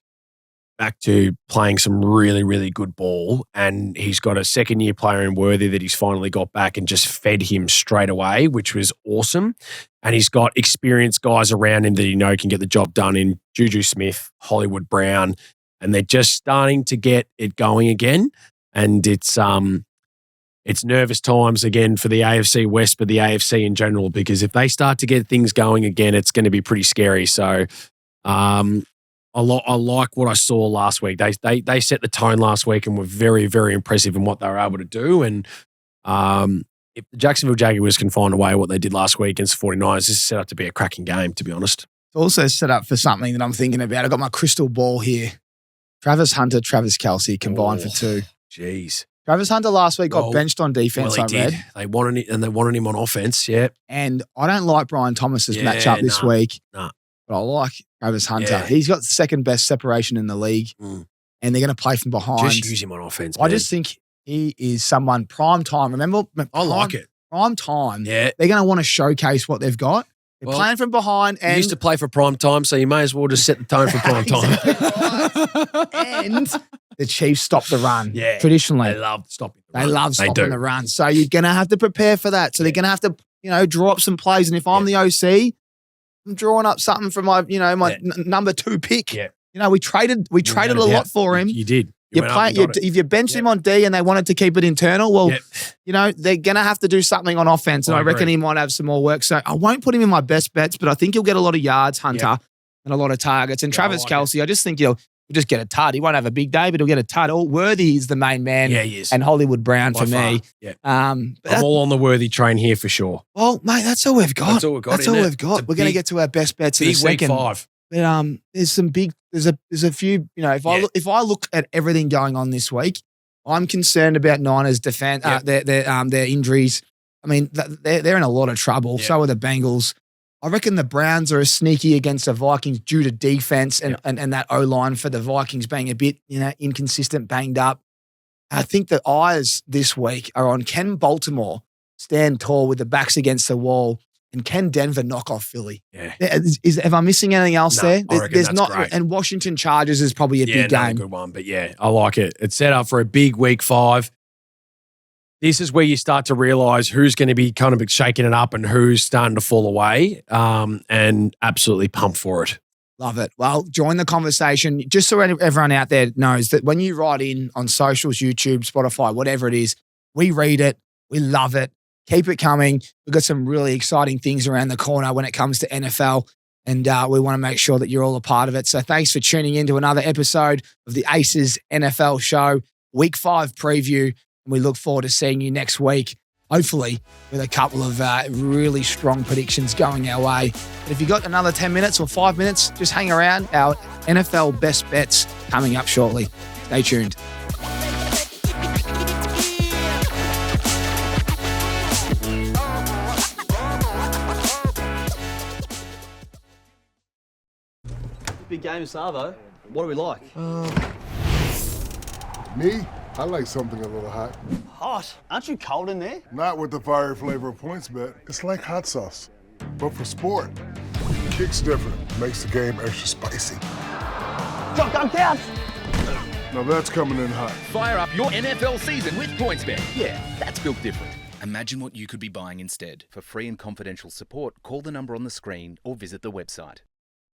back to playing some really, really good ball, and he's got a second-year player in Worthy that he's finally got back and just fed him straight away, which was awesome. And he's got experienced guys around him that can get the job done in Juju Smith, Hollywood Brown, and they're just starting to get it going again. And it's nervous times again for the AFC West, but the AFC in general, because if they start to get things going again, it's going to be pretty scary. So I like what I saw last week. They set the tone last week and were very, very impressive in what they were able to do. And if the Jacksonville Jaguars can find a way what they did last week against the 49ers, this is set up to be a cracking game, to be honest. It's also set up for something that I'm thinking about. I've got my crystal ball here. Travis Hunter, Travis Kelce combined for 2. Jeez. Travis Hunter last week got benched on defense, I read. They wanted him on offense, yeah. And I don't like Brian Thomas's matchup this week, but I like Travis Hunter. Yeah. He's got the second best separation in the league, and they're going to play from behind. Just use him on offense, I just think he is someone prime time. Remember? I like it. Prime time. Yeah. They're going to want to showcase what they've got. They're playing from behind. And you used to play for prime time, so you may as well just set the tone for prime time. And the Chiefs stop the run. Yeah. Traditionally. They love stopping the run. So you're going to have to prepare for that. So they're going to have to, draw up some plays. And if I'm the OC, I'm drawing up something for my, number 2 pick. Yeah. We traded a lot for him. You did. If you benched him on D and they wanted to keep it internal, well, they're going to have to do something on offense. And I reckon he might have some more work. So I won't put him in my best bets, but I think he'll get a lot of yards, Hunter, and a lot of targets. And Travis Kelce, I just think he'll just get a tud. He won't have a big day, but he'll get a tud. Worthy is the main man. Yeah, he is. And Hollywood Brown for me. Yeah. I'm all on the Worthy train here for sure. Well, mate, that's all we've got. That's all we've got. We're going to get to our best bets in a second. Week 5. But there's some big. There's a few. If I look at everything going on this week, I'm concerned about Niners' defense. Their injuries. I mean, they're in a lot of trouble. So are the Bengals. I reckon the Browns are sneaky against the Vikings due to defense and that O-line for the Vikings being a bit inconsistent, banged up. I think the eyes this week are on, can Baltimore stand tall with the backs against the wall? And can Denver knock off Philly? Yeah. Am I missing anything else there? I reckon that's not great. And Washington Chargers is probably a big game. Good one. But I like it. It's set up for a big week 5. This is where you start to realise who's going to be kind of shaking it up and who's starting to fall away, and absolutely pumped for it. Love it. Well, join the conversation. Just so everyone out there knows that when you write in on socials, YouTube, Spotify, whatever it is, we read it. We love it. Keep it coming. We've got some really exciting things around the corner when it comes to NFL, and we want to make sure that you're all a part of it. So thanks for tuning in to another episode of the Aces NFL show, Week 5 preview, and we look forward to seeing you next week, hopefully with a couple of really strong predictions going our way. But if you've got another 10 minutes or 5 minutes, just hang around. Our NFL best bets coming up shortly. Stay tuned. Big game, Savo. What do we like? Me? I like something a little hot. Hot? Aren't you cold in there? Not with the fiery flavor of PointsBet. It's like hot sauce, but for sport. Kick's different. Makes the game extra spicy. Shotgun count! Now that's coming in hot. Fire up your NFL season with PointsBet. Yeah, that's built different. Imagine what you could be buying instead. For free and confidential support, call the number on the screen or visit the website.